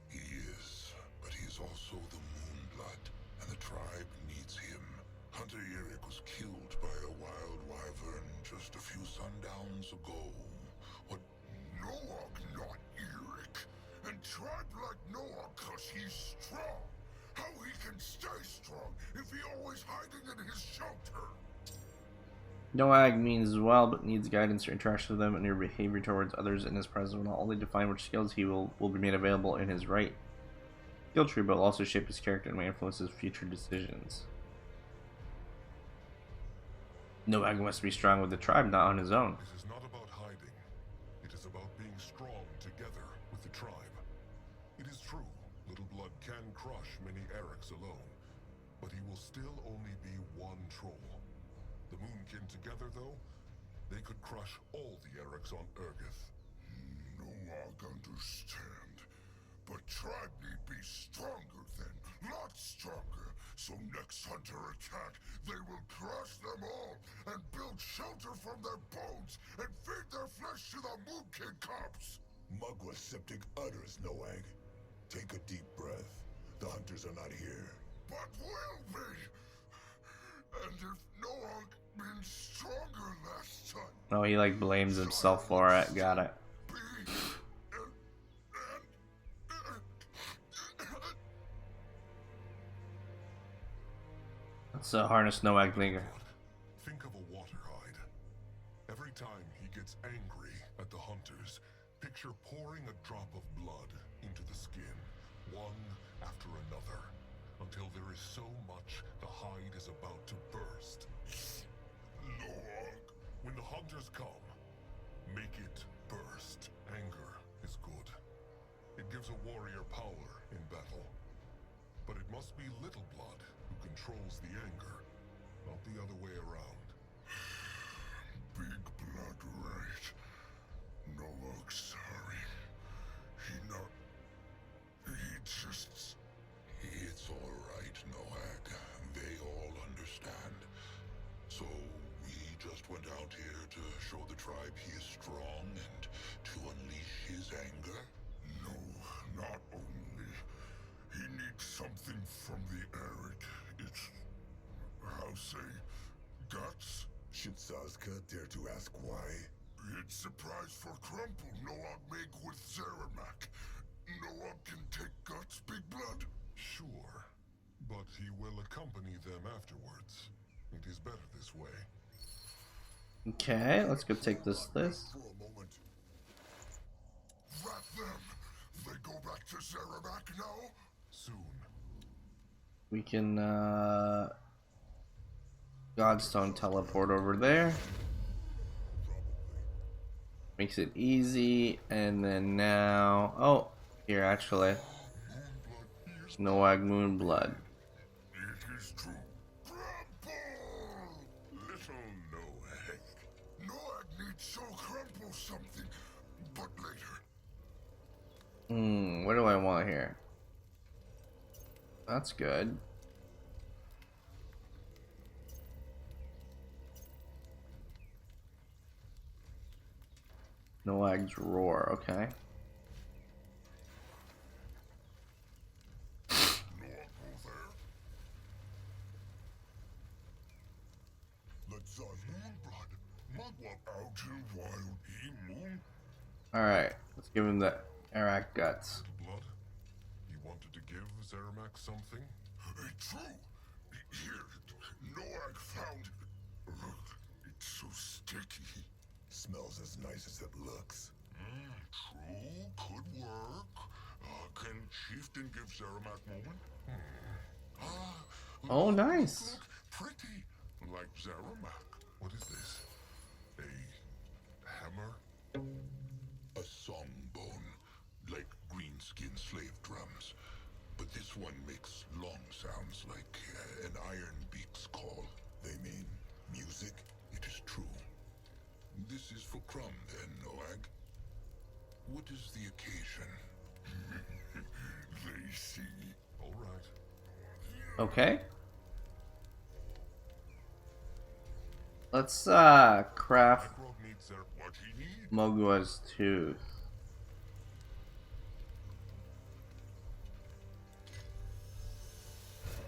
He is, but he's also the Moonblood, and the tribe needs him. Hunter Eric was killed by a wild wyvern just a few sundowns ago. What? Noag, not Eric. And tribe like Noag cause he's strong. How he can stay strong if he always hiding in his shelter? Noag means well, but needs guidance or interaction with them, and your behavior towards others in his presence will not only define which skills he will be made available in his right skill tree, but will also shape his character and may influence his future decisions. Noag must be strong with the tribe, not on his own. It is not about hiding. It is about being strong together with the tribe. It is true, Little Blood can crush many Erics alone, but he will still only be one troll. The Moonkin together, though, they could crush all the Erics on Urgith. Noag understand. But tribe need be stronger then. Lots stronger. So next hunter attack, they will crush them all and build shelter from their bones and feed their flesh to the Moonkin cubs. Mugwa septic utters, Noag. Take a deep breath. The hunters are not here. But will be. And if Noag been stronger last time, Oh, he like blames himself for it. Got it. be Let's harness Noag Linger. Think of a water hide. Every angry at the hunters, picture pouring a drop of blood into the skin, one after another, until there is so much the hide is about to burst. Noag. When the hunters come, make it burst. Anger is good. It gives a warrior power in battle. But it must be Little Blood who controls the anger, not the other way around. Big blood, right? Noag, sorry. He just... It's all right, Noag. They all understand. So we just went out here to show the tribe he is strong and to unleash his anger? No, not only. He needs something from the Eric. It's... how say... guts? Should Zazka dare to ask why? It's surprise for Crumple Noag make with Zeramak. Noag can take guts, Big Blood? Sure, but he will accompany them afterwards. It is better this way. Okay, let's go take this list. For a moment. Rat them! They go back to Zeramak now? Soon. We can Godstone teleport over there. Makes it easy, and then now... oh, here actually. Noag Moonblood. It is true. Crumple! Little Noag. Noag needs show Crumple something, but later. What do I want here? That's good. Noag's Roar, okay. Noag go there. Let's Moonblood. Mugwump out in wild. He moon. Alright, let's give him the Arak Guts. Blood? You wanted to give Zeramak something? True. Here, Noag found. It's so sticky. Smells as nice as it looks. True, could work. Can Chieftain give Zeramak moment? Oh, nice. Look, pretty. Like Zeramak. What is this? A hammer? A song bone, like greenskin slave drums. But this one makes long sounds like an iron beak's call. They mean music? It is true. This is for Crumb, then, Noag. What is the occasion? They see. All right. Okay. Let's craft Akrog needs What he needs? Mogua's Tooth.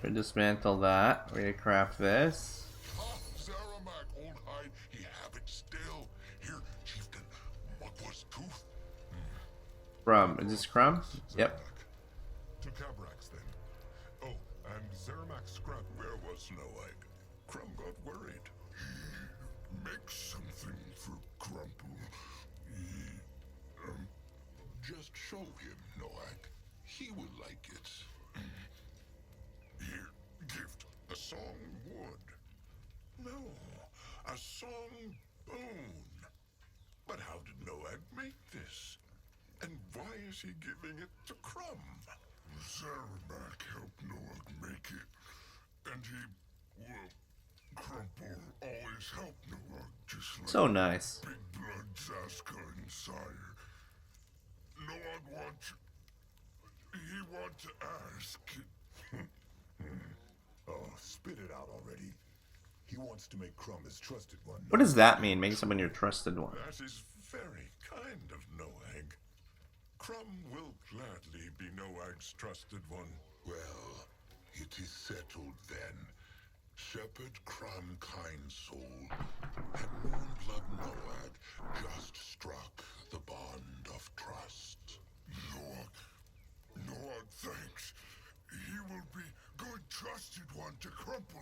We dismantle that. We craft this. Zeramak, old hide, he have it still. Here, Chieftain, Mugwa's tooth. Crumb. Is this Crumb? Yep. Zeramak. To Cabrax, then. Oh, and Zeramak's scrap. Where was Noag? Crumb got worried. He makes something for Crumple. Just show him, Noag. He will like it. Here, gift. A song wood. No, a song bone. But how did Noag make this? And why is he giving it to Crumb? Zeramak helped Noag make it. And he, well, Crumple always helped Noag, just like So nice. Big Blood, Zazka, and Sire. Noag he want to ask. Oh, spit it out already. He wants to make Crumb his trusted one. What does that mean? Make someone your trusted one. That is very kind of Noag. Crumb will gladly be Noag's trusted one. Well, it is settled then. Shepherd Crumb kind soul and Moonblood Noag just struck the bond of trust. Noag, thanks. He will be good trusted one to Crumple.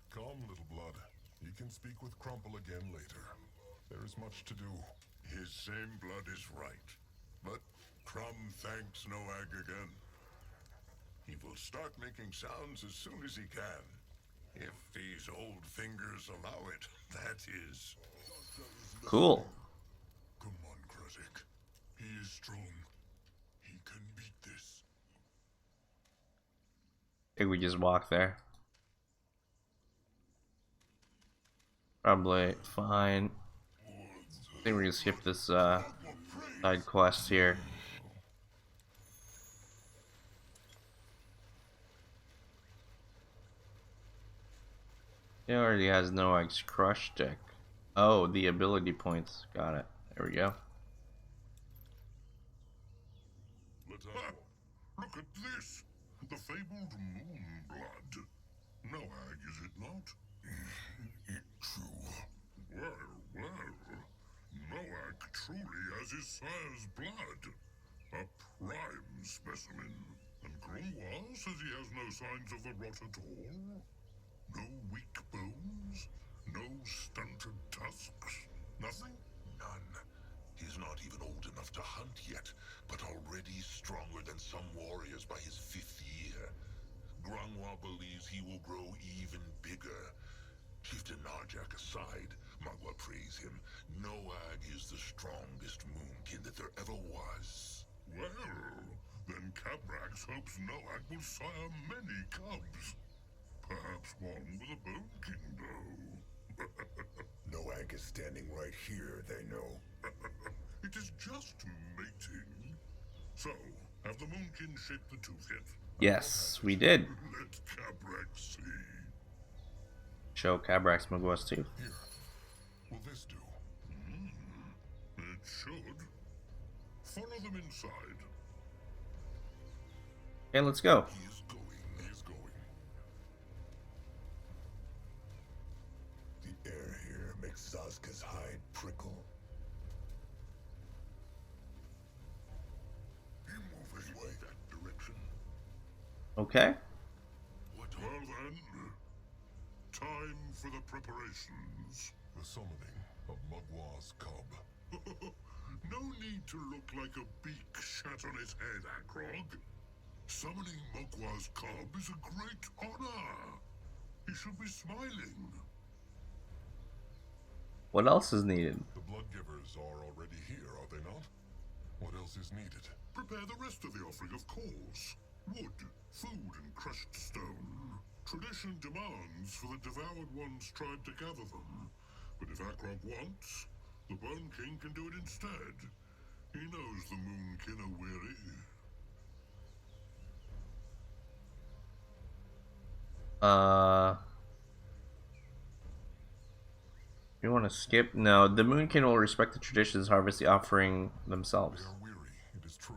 Come, Little Blood. You can speak with Crumple again later. There is much to do. His same blood is right. But Crumb thanks Noag again. He will start making sounds as soon as he can. If these old fingers allow it, that is. Cool. Come on, Krasik. He is strong. He can beat this. I think we just walk there. Probably fine. I think we're gonna skip this side quest here. He already has Noag's crush deck. Oh, the ability points. Got it. There we go. Look at this! The fabled moon blood. Noag, is it not? It's true. Well. Noag truly has his sire's blood. A prime specimen. And Grungwar says he has no signs of the rot at all. No weak bones? No stunted tusks? Nothing? None. He's not even old enough to hunt yet, but already stronger than some warriors by his 5th year. Grungwar believes he will grow even bigger. Chieftain Narjak aside, Magua praise him. Noag is the strongest moonkin that there ever was. Well, then Cabrax hopes Noag will sire many cubs. Perhaps one with a Bone King, though. Noag is standing right here, they know. It is just mating. So, have the Moonkin shaped the tooth yet? Yes, we did. Let Cabrax see. Show Cabrax Magua's tooth. Here. Will this do? It should. Follow them inside. Okay, let's go. He is going. The air here makes Zazka's hide prickle. He moves his way that direction. Okay. Well then, time for the preparations. The summoning of Magwa's cub. No need to look like a beak shat on his head, Akrog. Summoning Magwa's cub is a great honor. He should be smiling. What else is needed? The blood givers are already here, are they not? What else is needed? Prepare the rest of the offering, of course. Wood, food, and crushed stone. Tradition demands for the devoured ones tried to gather them. But if Akrog wants, the Bone King can do it instead. He knows the Moonkin are weary. You want to skip? No, the Moonkin will respect the traditions, harvest the offering themselves. They are weary, it is true.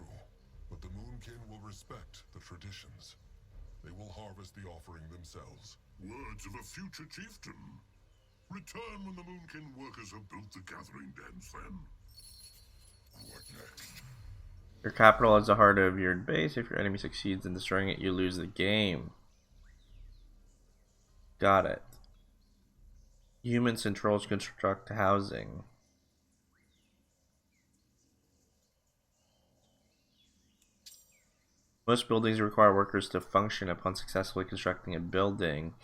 But the Moonkin will respect the traditions. They will harvest the offering themselves. Words of a future chieftain. Return when the Moonkin workers have built the gathering dens, then. What next? Your capital is the heart of your base. If your enemy succeeds in destroying it, you lose the game. Got it. Humans and trolls construct housing. Most buildings require workers to function upon successfully constructing a building.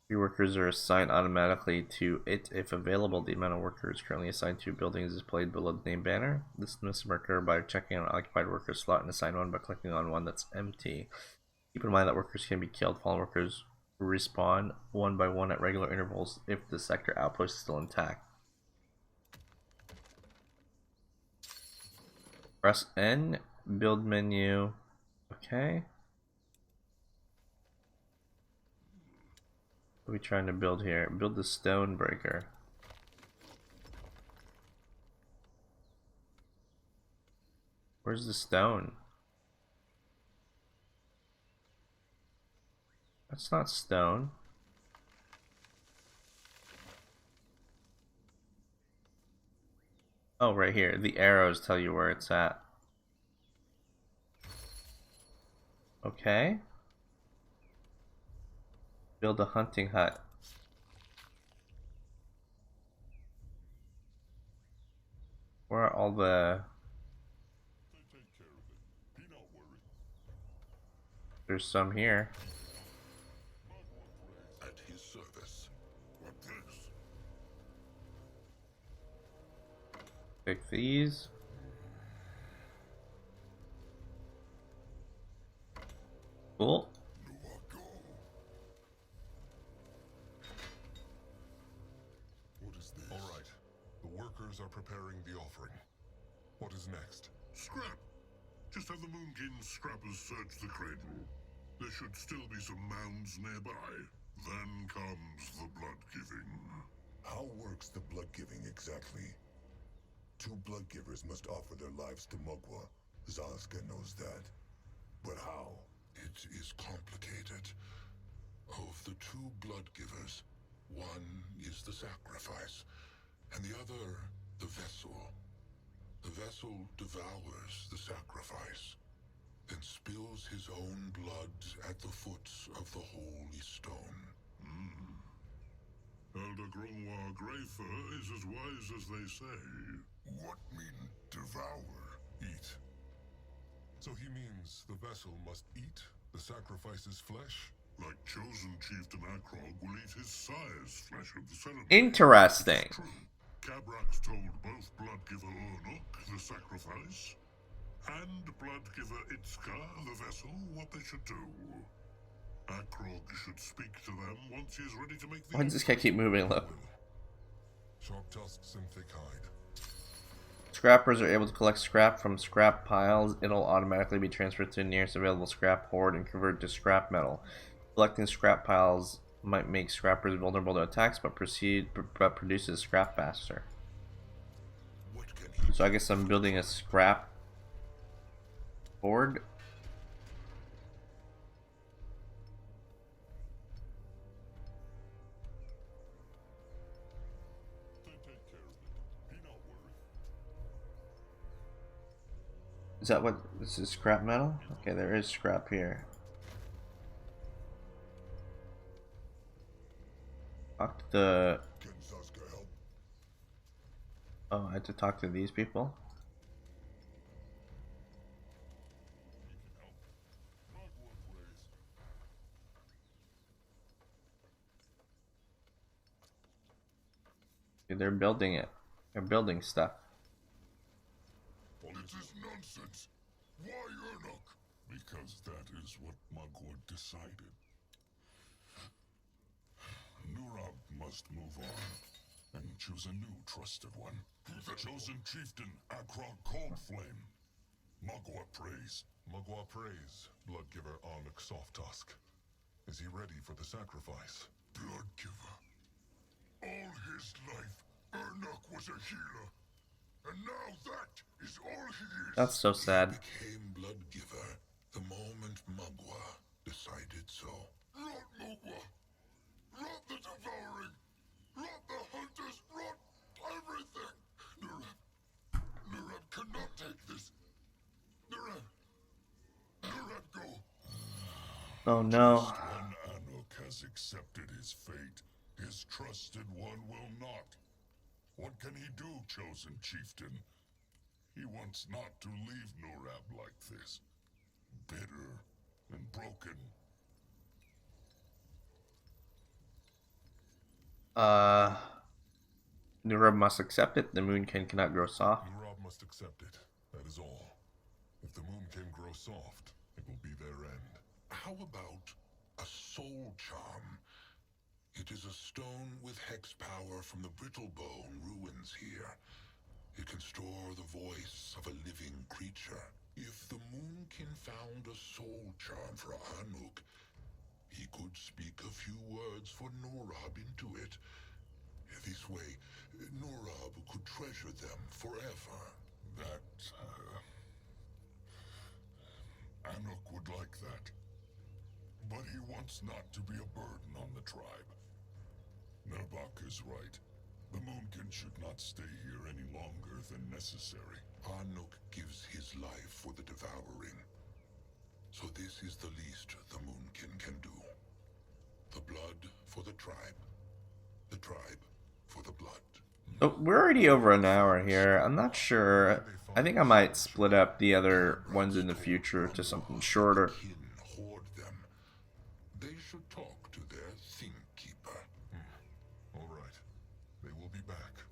Your workers are assigned automatically to it if available. The amount of workers currently assigned to buildings is displayed below the name banner. Dismiss a worker by checking on an occupied worker slot and assign one by clicking on one that's empty. Keep in mind that workers can be killed. Fallen workers respawn one by one at regular intervals if the sector outpost is still intact. Press N, build menu. Okay. What are we trying to build here? Build the stone breaker. Where's the stone? That's not stone. Oh, right here. The arrows tell you where it's at. Okay. Build a hunting hut. Where are all the... They take care of it. Be not worried. There's some here. At his service. What this? Pick these. Cool. What is this? All right. The workers are preparing the offering. What is next? Scrap. Just have the Moonkin scrappers search the cradle. There should still be some mounds nearby. Then comes the blood-giving. How works the blood-giving exactly? Two blood-givers must offer their lives to Mugwa. Zazka knows that. But how? It is complicated. Of the two blood-givers, one is the sacrifice, and the other, the vessel. The vessel devours the sacrifice, then spills his own blood at the foot of the holy stone. Elder Grungwar Greyfur is as wise as they say. What mean devour? Eat. So he means the vessel must eat the sacrifice's flesh? Like chosen chieftain Akrog will eat his sire's flesh at the ceremony. Interesting. True. Cabrax told both Bloodgiver Urnuk, the sacrifice, and Bloodgiver Itzka, the vessel, what they should do. Akrog should speak to them once he is ready to make the... Why does this guy keep moving? Look. Sharp tusks and thick hide. Scrappers are able to collect scrap from scrap piles. It'll automatically be transferred to the nearest available scrap hoard and converted to scrap metal. Collecting scrap piles might make scrappers vulnerable to attacks, but produces scrap faster. What can he So I guess I'm building a scrap hoard. They take care of it. Be not worried. Is that what this is? Scrap metal? Okay, there is scrap here. Talk to the... Can Zazka help? Oh, I had to talk to these people? Dude, they're building it. They're building stuff. It is nonsense. Why Urnuk? Because that is what Mugwa decided. Nurab must move on and choose a new trusted one. The chosen chieftain, Akrog Coldflame. Mugwa prays. Mugwa prays, Bloodgiver Urnuk Softtusk. Is he ready for the sacrifice? Bloodgiver. All his life, Urnuk was a healer. And now that is all he is. That's so sad. He became Bloodgiver the moment Mugwa decided so. Rot Mugwa! Rot the Devouring! Rot the Hunters! Rot everything! Nurab cannot take this. Nurab, go. Oh no. One Anuk has accepted his fate. His trusted one will not. What can he do, chosen chieftain? He wants not to leave Nurab like this. Bitter and broken. Nurab must accept it. The Moonkin cannot grow soft. Nurab must accept it. That is all. If the Moonkin grow soft, it will be their end. How about a soul charm? It is a stone with hex power from the Brittlebone ruins here. It can store the voice of a living creature. If the Moonkin found a soul charm for Anuk, he could speak a few words for Nurab into it. This way, Nurab could treasure them forever. That, Anuk would like that. But he wants not to be a burden on the tribe. Nabak is right. The Moonkin should not stay here any longer than necessary. Anuk gives his life for the Devouring. So this is the least the Moonkin can do. The blood for the tribe. The tribe for the blood. Oh, we're already over an hour here. I'm not sure. I think I might split up the other ones in the future to something shorter. Kin hoard them. They should talk to their thing keeper. All right. They will be back.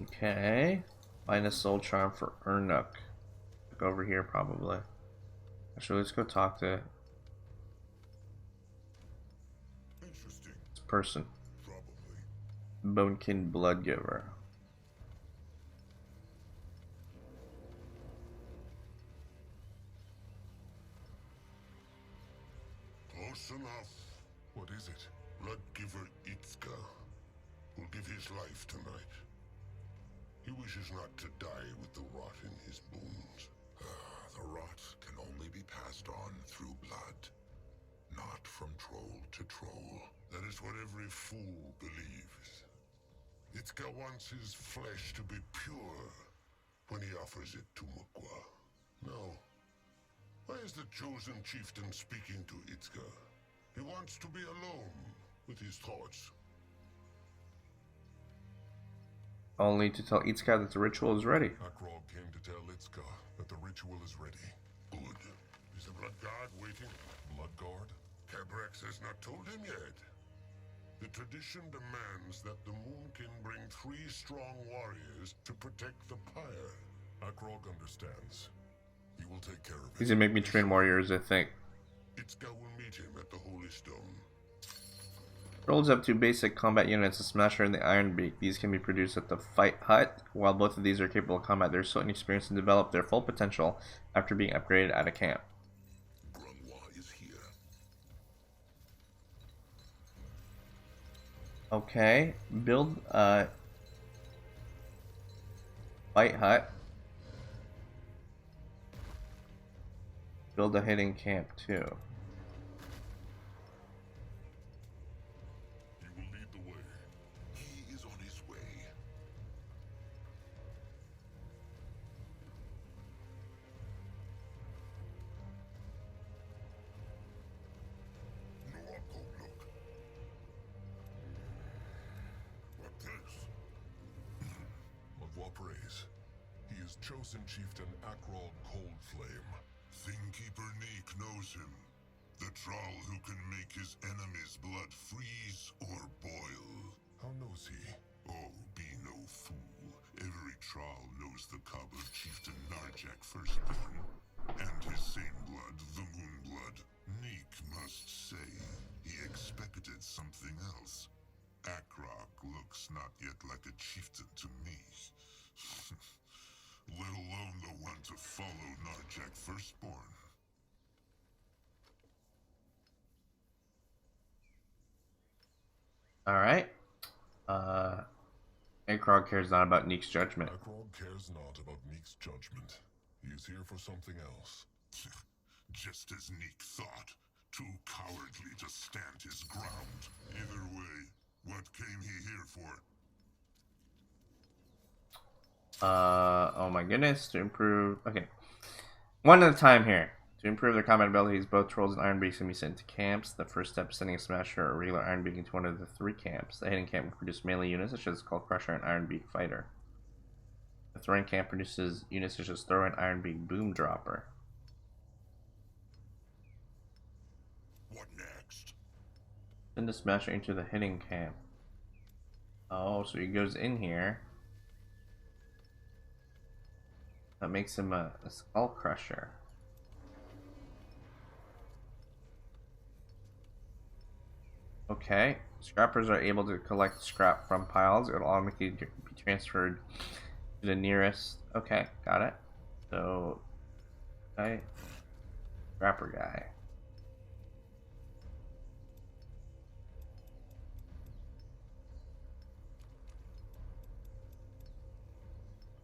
Okay. Find a soul charm for Ernuk. Look over here, probably. Actually, let's go talk to Interesting. this person. Probably. Bonekin Bloodgiver. Close enough. What is it? Bloodgiver Itzka will give his life tonight. He wishes not to die with the rot in his bones. The rot can only be passed on through blood, not from troll to troll. That is what every fool believes. Itzka wants his flesh to be pure when he offers it to Mukwa. No. Why is the chosen chieftain speaking to Itzka? He wants to be alone with his thoughts. Only to tell Itzka that the ritual is ready. Akrog came to tell Itzka that the ritual is ready. Good. Is the Blood Guard waiting? Blood Guard? Cabrex has not told him yet. The tradition demands that the Moonkin bring 3 strong warriors to protect the pyre. Akrog understands. He will take care of it. He's gonna make me train warriors, I think. Itzka will meet him at the Holy Stone. Rolls up to basic combat units, the Smasher and the Iron Beak. These can be produced at the Fight Hut. While both of these are capable of combat, they're so inexperienced and develop their full potential after being upgraded at a camp. Grungwar is here. Okay, build a Fight Hut. Build a hidden camp too. He will lead the way. He is on his way. Noag, go look. What this? Mugwa prays. He is chosen chieftain Akrog Coldflame. Thingkeeper Neek knows him. The troll who can make his enemy's blood freeze or boil. How knows he? Oh, be no fool. Every troll knows the cobbler chieftain Narjak Firstborn. And his same blood, the Moonblood. Neek must say he expected something else. Akrog looks not yet like a chieftain to me. Let alone the one to follow Narjak Firstborn. Alright. Akrog cares not about Neek's judgment. Akrog cares not about Neek's judgment. He is here for something else. Just as Neek thought. Too cowardly to stand his ground. Either way, what came he here for? Oh my goodness, to improve, okay. One at a time here. To improve their combat abilities, both trolls and Iron Beaks can be sent into camps. The first step is sending a Smasher or regular Iron Beak into one of the 3 camps. The hidden camp will produce melee units such as Skull Crusher and Iron Beak Fighter. The throwing camp produces units such as Throw and Iron Beak Boom Dropper. What next? Send the Smasher into the hidden camp. Oh, so he goes in here. That makes him a Skull Crusher. Okay. Scrappers are able to collect scrap from piles. It'll automatically be transferred to the nearest. Okay, got it. So, okay. Scrapper guy.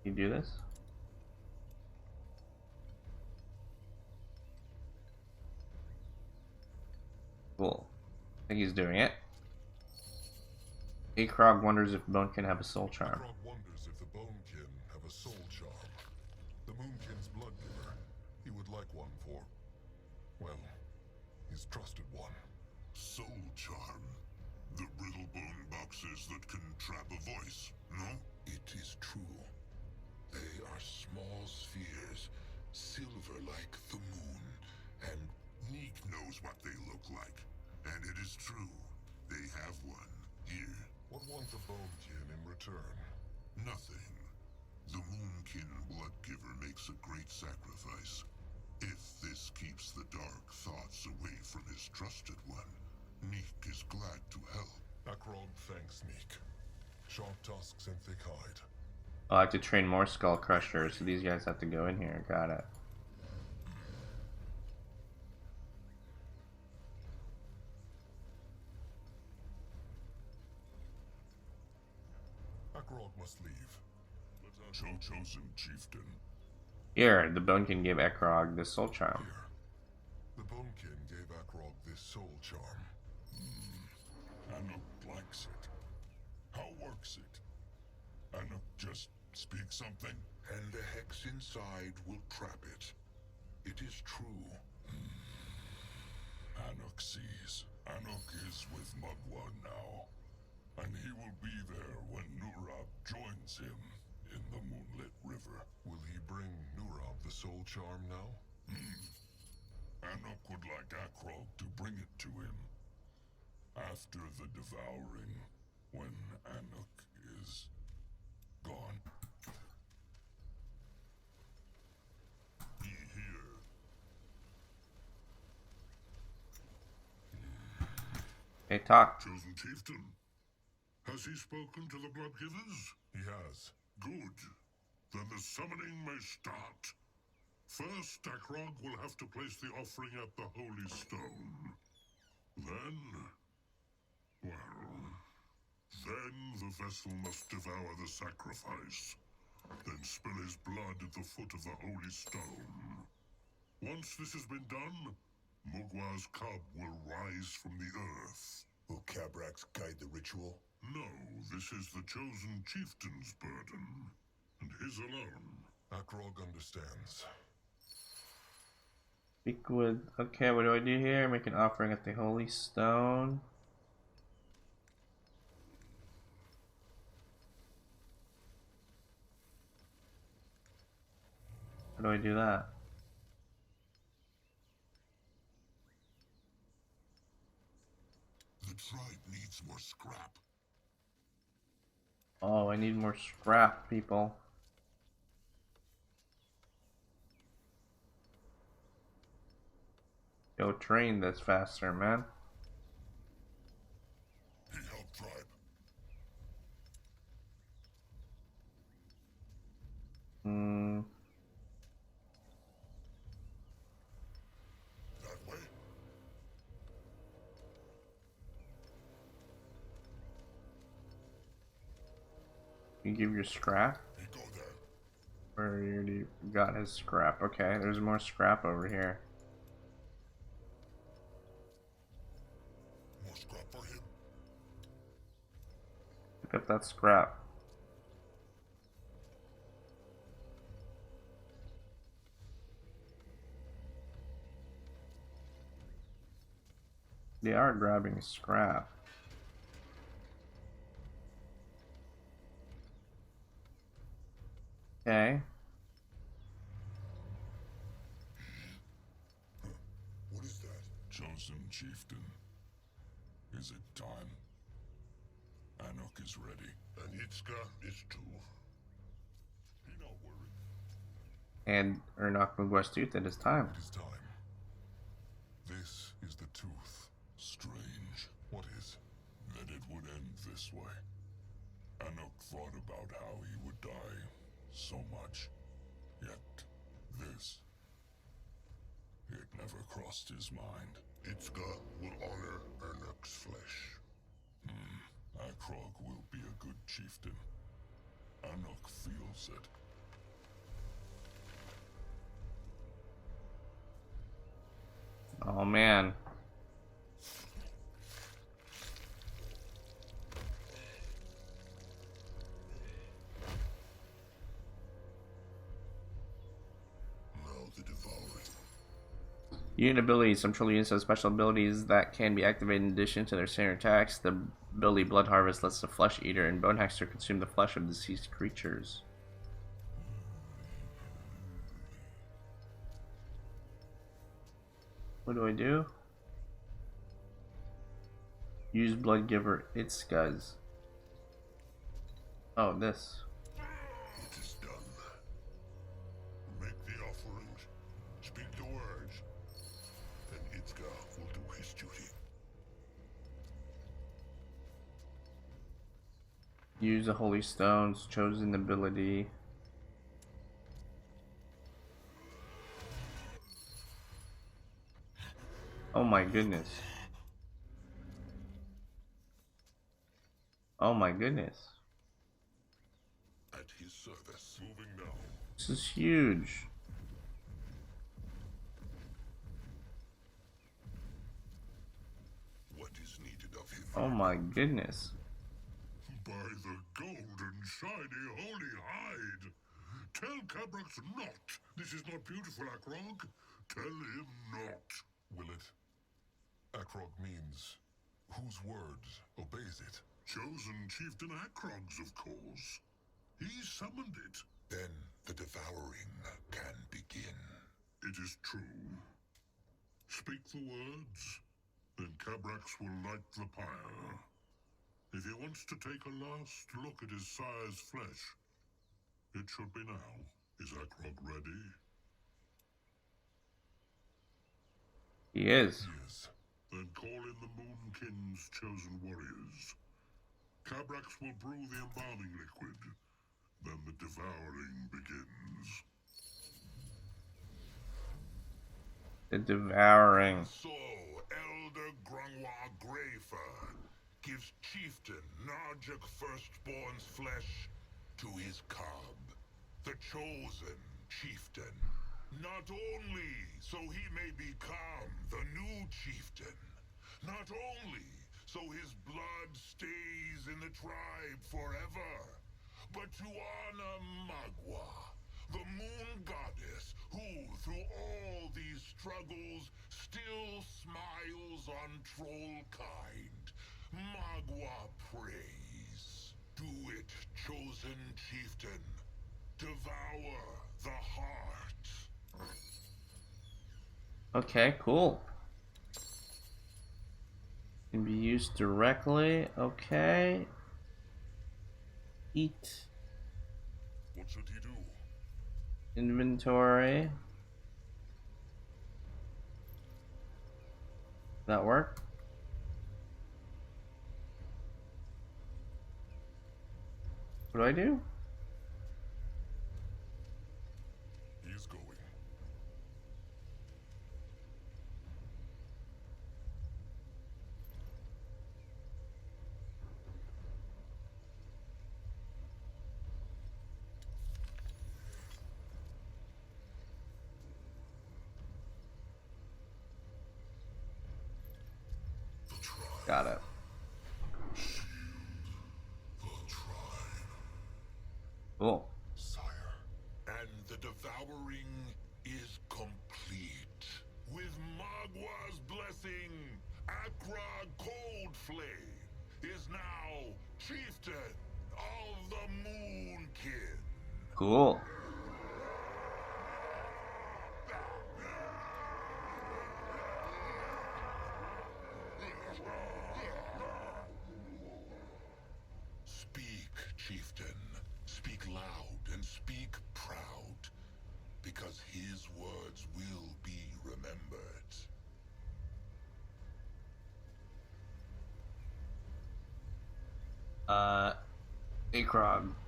Can you do this? Cool. I think he's doing it. Akrog wonders if Bone can have a soul charm. Akrog wonders if the Bonekin have a soul charm. The Moonkin's blood giver. He would like one for, well, his trusted one. Soul charm. The brittle bone boxes that can trap a voice, no? It is true. They are small spheres, silver like the moon, and Neek knows what they look like. And it is true. They have one here. What want the Bonekin in return? Nothing. The Moonkin Bloodgiver makes a great sacrifice. If this keeps the dark thoughts away from his trusted one, Neek is glad to help. Akrog thanks Neek. Sharp tusks and thick hide. I'll have to train more Skull Crushers, so these guys have to go in here. Got it. Akrog must leave. Chosen Chieftain. Here, the Bonekin gave Akrog the Soul Charm. Here. The Bonekin gave Akrog this soul charm. Anuk likes it. How works it? Anuk just speaks something? and the hex inside will trap it. It is true. Anuk sees. Anuk is with Mugwa now. And he will be there when Nurab joins him in the Moonlit River. Will he bring Nurab the soul charm now? Anuk would like Akrog to bring it to him. After the Devouring, when Anuk is gone. Be here. Hey, talk. Chosen Chieftain. Has he spoken to the Bloodgivers? He has. Good. Then the summoning may start. First, Akrog will have to place the offering at the Holy Stone. Then... well... then the vessel must devour the sacrifice. Then spill his blood at the foot of the Holy Stone. Once this has been done, Mugwa's cub will rise from the earth. Will Cabrax guide the ritual? No, this is the Chosen Chieftain's burden. And his alone. Akrog understands. Speak with... Okay, what do I do here? Make an offering at the Holy Stone. How do I do that? The tribe needs more scrap. Oh, I need more scrap, people. Go train this faster, man. He helped tribe. That way? You give your scrap? He go there. Or you already got his scrap? Okay, there's more scrap over here. More scrap for him. Pick up that scrap. They are grabbing scrap. Okay. What is that? Chosen Chieftain. Is it time? Anuk is ready. And Itzka is too. He not worried. And Ernok Mugwa's tooth, it is time. It is time. This is the tooth. Strange. What is? That it would end this way. Anuk thought about how he would die so much. Yet, this. It never crossed his mind. Itzka will honor Anuk's flesh. Akrog will be a good chieftain. Anuk feels it. Oh man. Now the Devouring. Unit abilities. Some troll units have special abilities that can be activated in addition to their standard attacks. The ability Blood Harvest lets the Flesh Eater and Bone Hexer consume the flesh of deceased creatures. What do? Use Blood Giver Itzguz. Oh, this. It is done. Make the offerings, speak the words, then Itzga will do his duty. Use the Holy Stones, chosen ability. Oh my goodness. Oh my goodness. At his service. Moving now. This is huge. What is needed of him? Oh my goodness. By the golden, shiny, holy hide! Tell Cabrax not! This is not beautiful, Akrog. Tell him not. Will it? Akrog means whose words obeys it. Chosen Chieftain Akrog's, of course. He summoned it. Then the devouring can begin. It is true. Speak the words, then Cabrax will light the pyre. If he wants to take a last look at his sire's flesh, it should be now. Is Akrog ready? He is. Yes. Then call in the Moonkin's chosen warriors. Cabrax will brew the embalming liquid. Then the devouring begins. The Devouring. So, Elder Grungwar Greyfur gives Chieftain Narjak Firstborn's flesh to his cub, the chosen chieftain. Not only so he may become the new chieftain, not only so his blood stays in the tribe forever, but to honor Magua, the moon goddess who, through all these struggles, still smiles on trollkind. Magua prays. Do it, chosen chieftain. Devour the heart. Okay, cool. Can be used directly. Okay. Eat. What should he do? Inventory. That work? What do I do? He is going. Got it. Cool. Sire. And the devouring is complete. With Magua's blessing, Akrog Coldflame is now chieftain of the Moonkin. Cool. Speak, chieftain. Speak loud and speak proud, because his words will be remembered.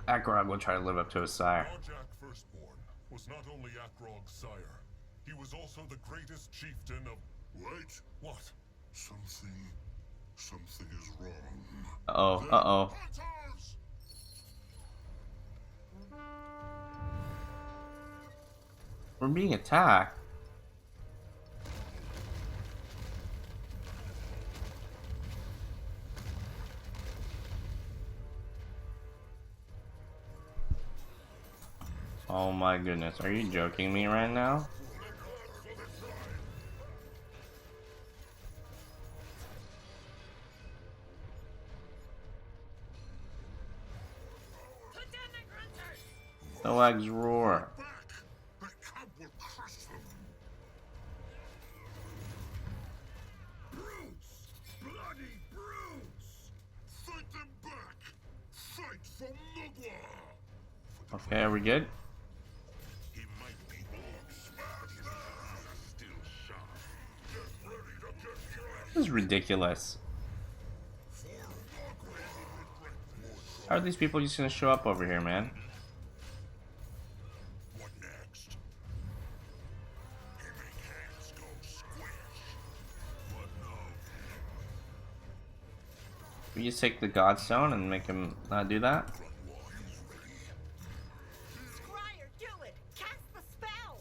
Akrog will try to live up to his sire. Noag Firstborn was not only Akrog's sire, he was also the greatest chieftain of... Wait, What? something is wrong. Uh-oh. Hunters! We're being attacked. Oh my goodness, are you joking me right now? Noag's roar. Back! That cub will crush them! Brutes! Bloody brutes! Fight them back! Fight for Noag! Okay, are we good? He might be old, smashed now, still sharp. Get ready to get crushed! This is ridiculous. How are these people just gonna show up over here, man? What next? He make hands go squish. What now? We just take the Godstone and make him not do that? Grungwar is ready. Scryer, do it! Cast the spell!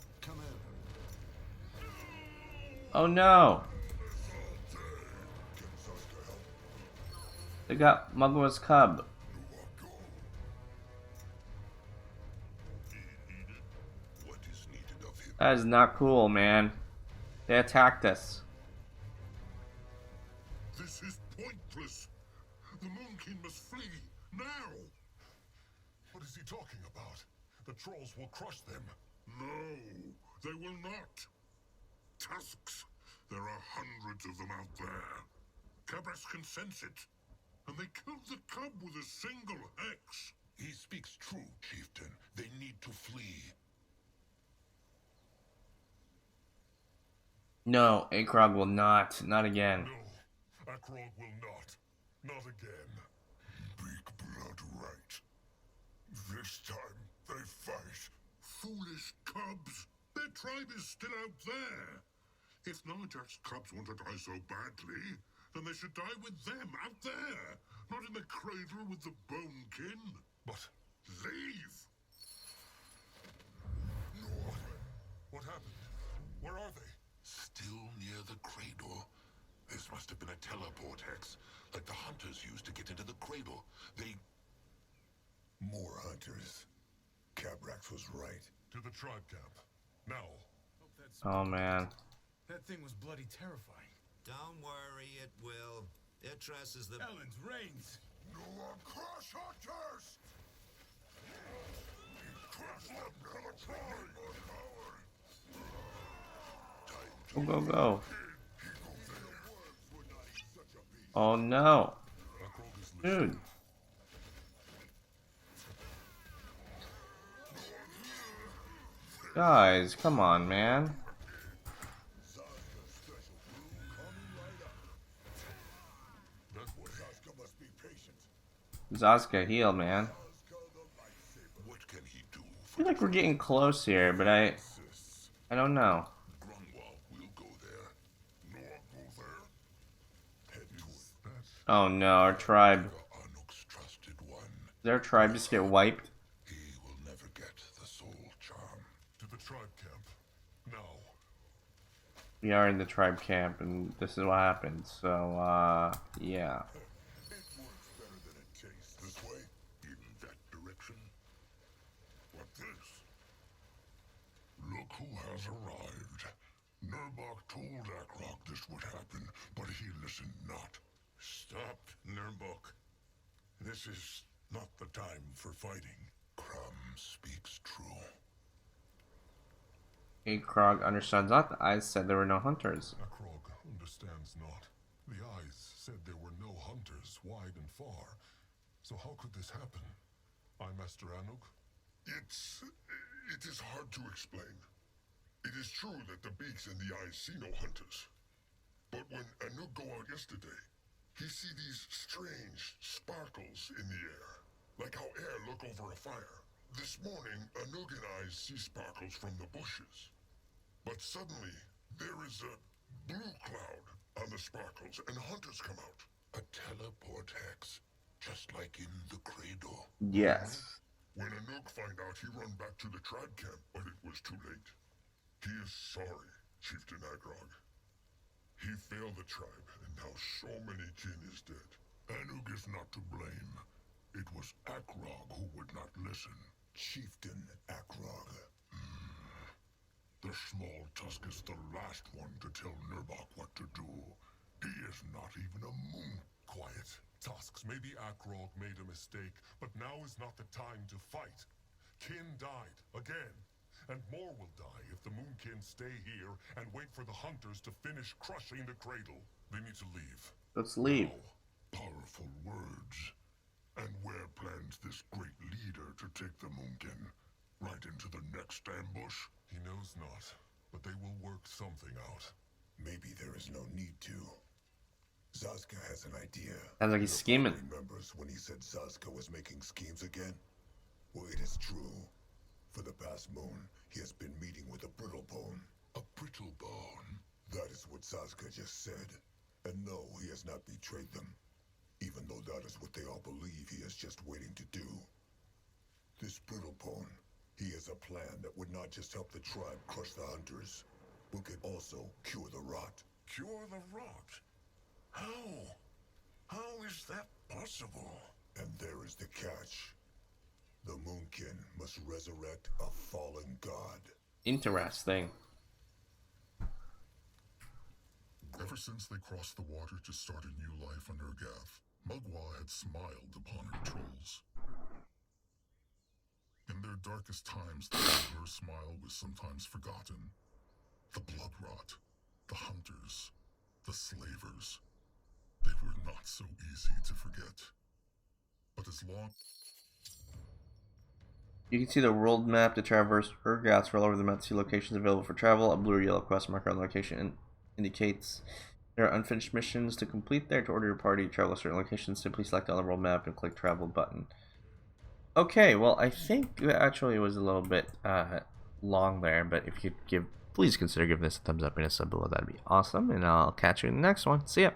Oh no! Can Zazka help? They got Mugwa's cub. What is needed of him? That is not cool, man. They attacked us. This is pointless. The Moon King must flee now. What is he talking about? The trolls will crush them. No, they will not. Tusks. There are hundreds of them out there. Cabras can sense it. And they killed the cub with a single hex. He speaks true, chieftain. They need to flee. No, Akrog will not. Not again. No, Akrog will not. Not again. Big blood right. This time they fight. Foolish cubs. Their tribe is still out there. If Noag's cubs want to die so badly, then they should die with them out there. Not in the cradle with the bone kin. But Leave. what happened? Where are they? Still near the cradle. This must have been a teleport hex, like the hunters used to get into the cradle. They... More hunters. Cabrax was right. To the tribe camp. Now. Oh man. That thing was bloody terrifying. Don't worry, it will. It tresses the... Ellen's reigns. Noag crush hunters! Crush them to the tribe! Go, go, go. Oh no. Dude. Guys, come on, man. Zazka heal, man. What can he do I for feel like we're getting close here, but I don't know. Grungwar? We'll go there. Noag go there? Head to it. Oh no, our tribe. Anuk's trusted one. Their tribe just get wiped. He will never get the soul charm. To the tribe camp. Now. We are in the tribe camp, and this is what happened. So, yeah. It works better than it tastes. This way? In that direction. What this? Look who has arrived. Nurbok told Akrog this would happen, but he listened not. Stop, Nurbok. This is not the time for fighting. Crumb speaks true. Akrog understands not. The eyes said there were no hunters. Akrog understands not. The eyes said there were no hunters wide and far. So how could this happen? I, Master Anuk? It is hard to explain. It is true that the beaks and the eyes see no hunters. But when Anuk go out yesterday, he see these strange sparkles in the air, like how air look over a fire. This morning, Anuk and I see sparkles from the bushes. But suddenly, there is a blue cloud on the sparkles, and hunters come out. A teleport hex, just like in the cradle. Yes. When Anuk find out, he run back to the tribe camp, but it was too late. He is sorry, Chieftain Akrog. He failed the tribe, and now so many kin is dead. Anuk is not to blame. It was Akrog who would not listen. Chieftain Akrog. The small tusk is the last one to tell Nurbok what to do. He is not even a moon. Quiet. Tusks, maybe Akrog made a mistake, but now is not the time to fight. kin died, again. And more will die if the Moonkin stay here and wait for the hunters to finish crushing the cradle. They need to leave. Let's leave. Now, powerful words. And where plans this great leader to take the Moonkin? Right into the next ambush? He knows not, but they will work something out. Maybe there is no need to. Zazka has an idea. Sounds like he's scheming. Remembers when he said Zazka was making schemes again? Well, it is true. For the past moon, he has been meeting with a brittle bone. A brittle bone? That is what Zazka just said. And no, he has not betrayed them. Even though that is what they all believe he is just waiting to do. This brittle bone, he has a plan that would not just help the tribe crush the hunters, but could also cure the rot. Cure the rot? How? How is that possible? And there is the catch. The Moonkin must resurrect a fallen god. Interesting. Ever since they crossed the water to start a new life on Urgath, Mugwa had smiled upon her trolls. In their darkest times, her smile was sometimes forgotten. The blood rot, the hunters, the slavers, they were not so easy to forget. But as long... You can see the world map to traverse Urgath. Roll over the map to see locations available for travel. A blue or yellow quest marker on the location indicates there are unfinished missions to complete there. To order your party to travel a certain location, simply select on the world map and click travel button. Okay, well, I think that actually was a little bit long there, but if you could please consider giving this a thumbs up and a sub below, that'd be awesome. And I'll catch you in the next one. See ya.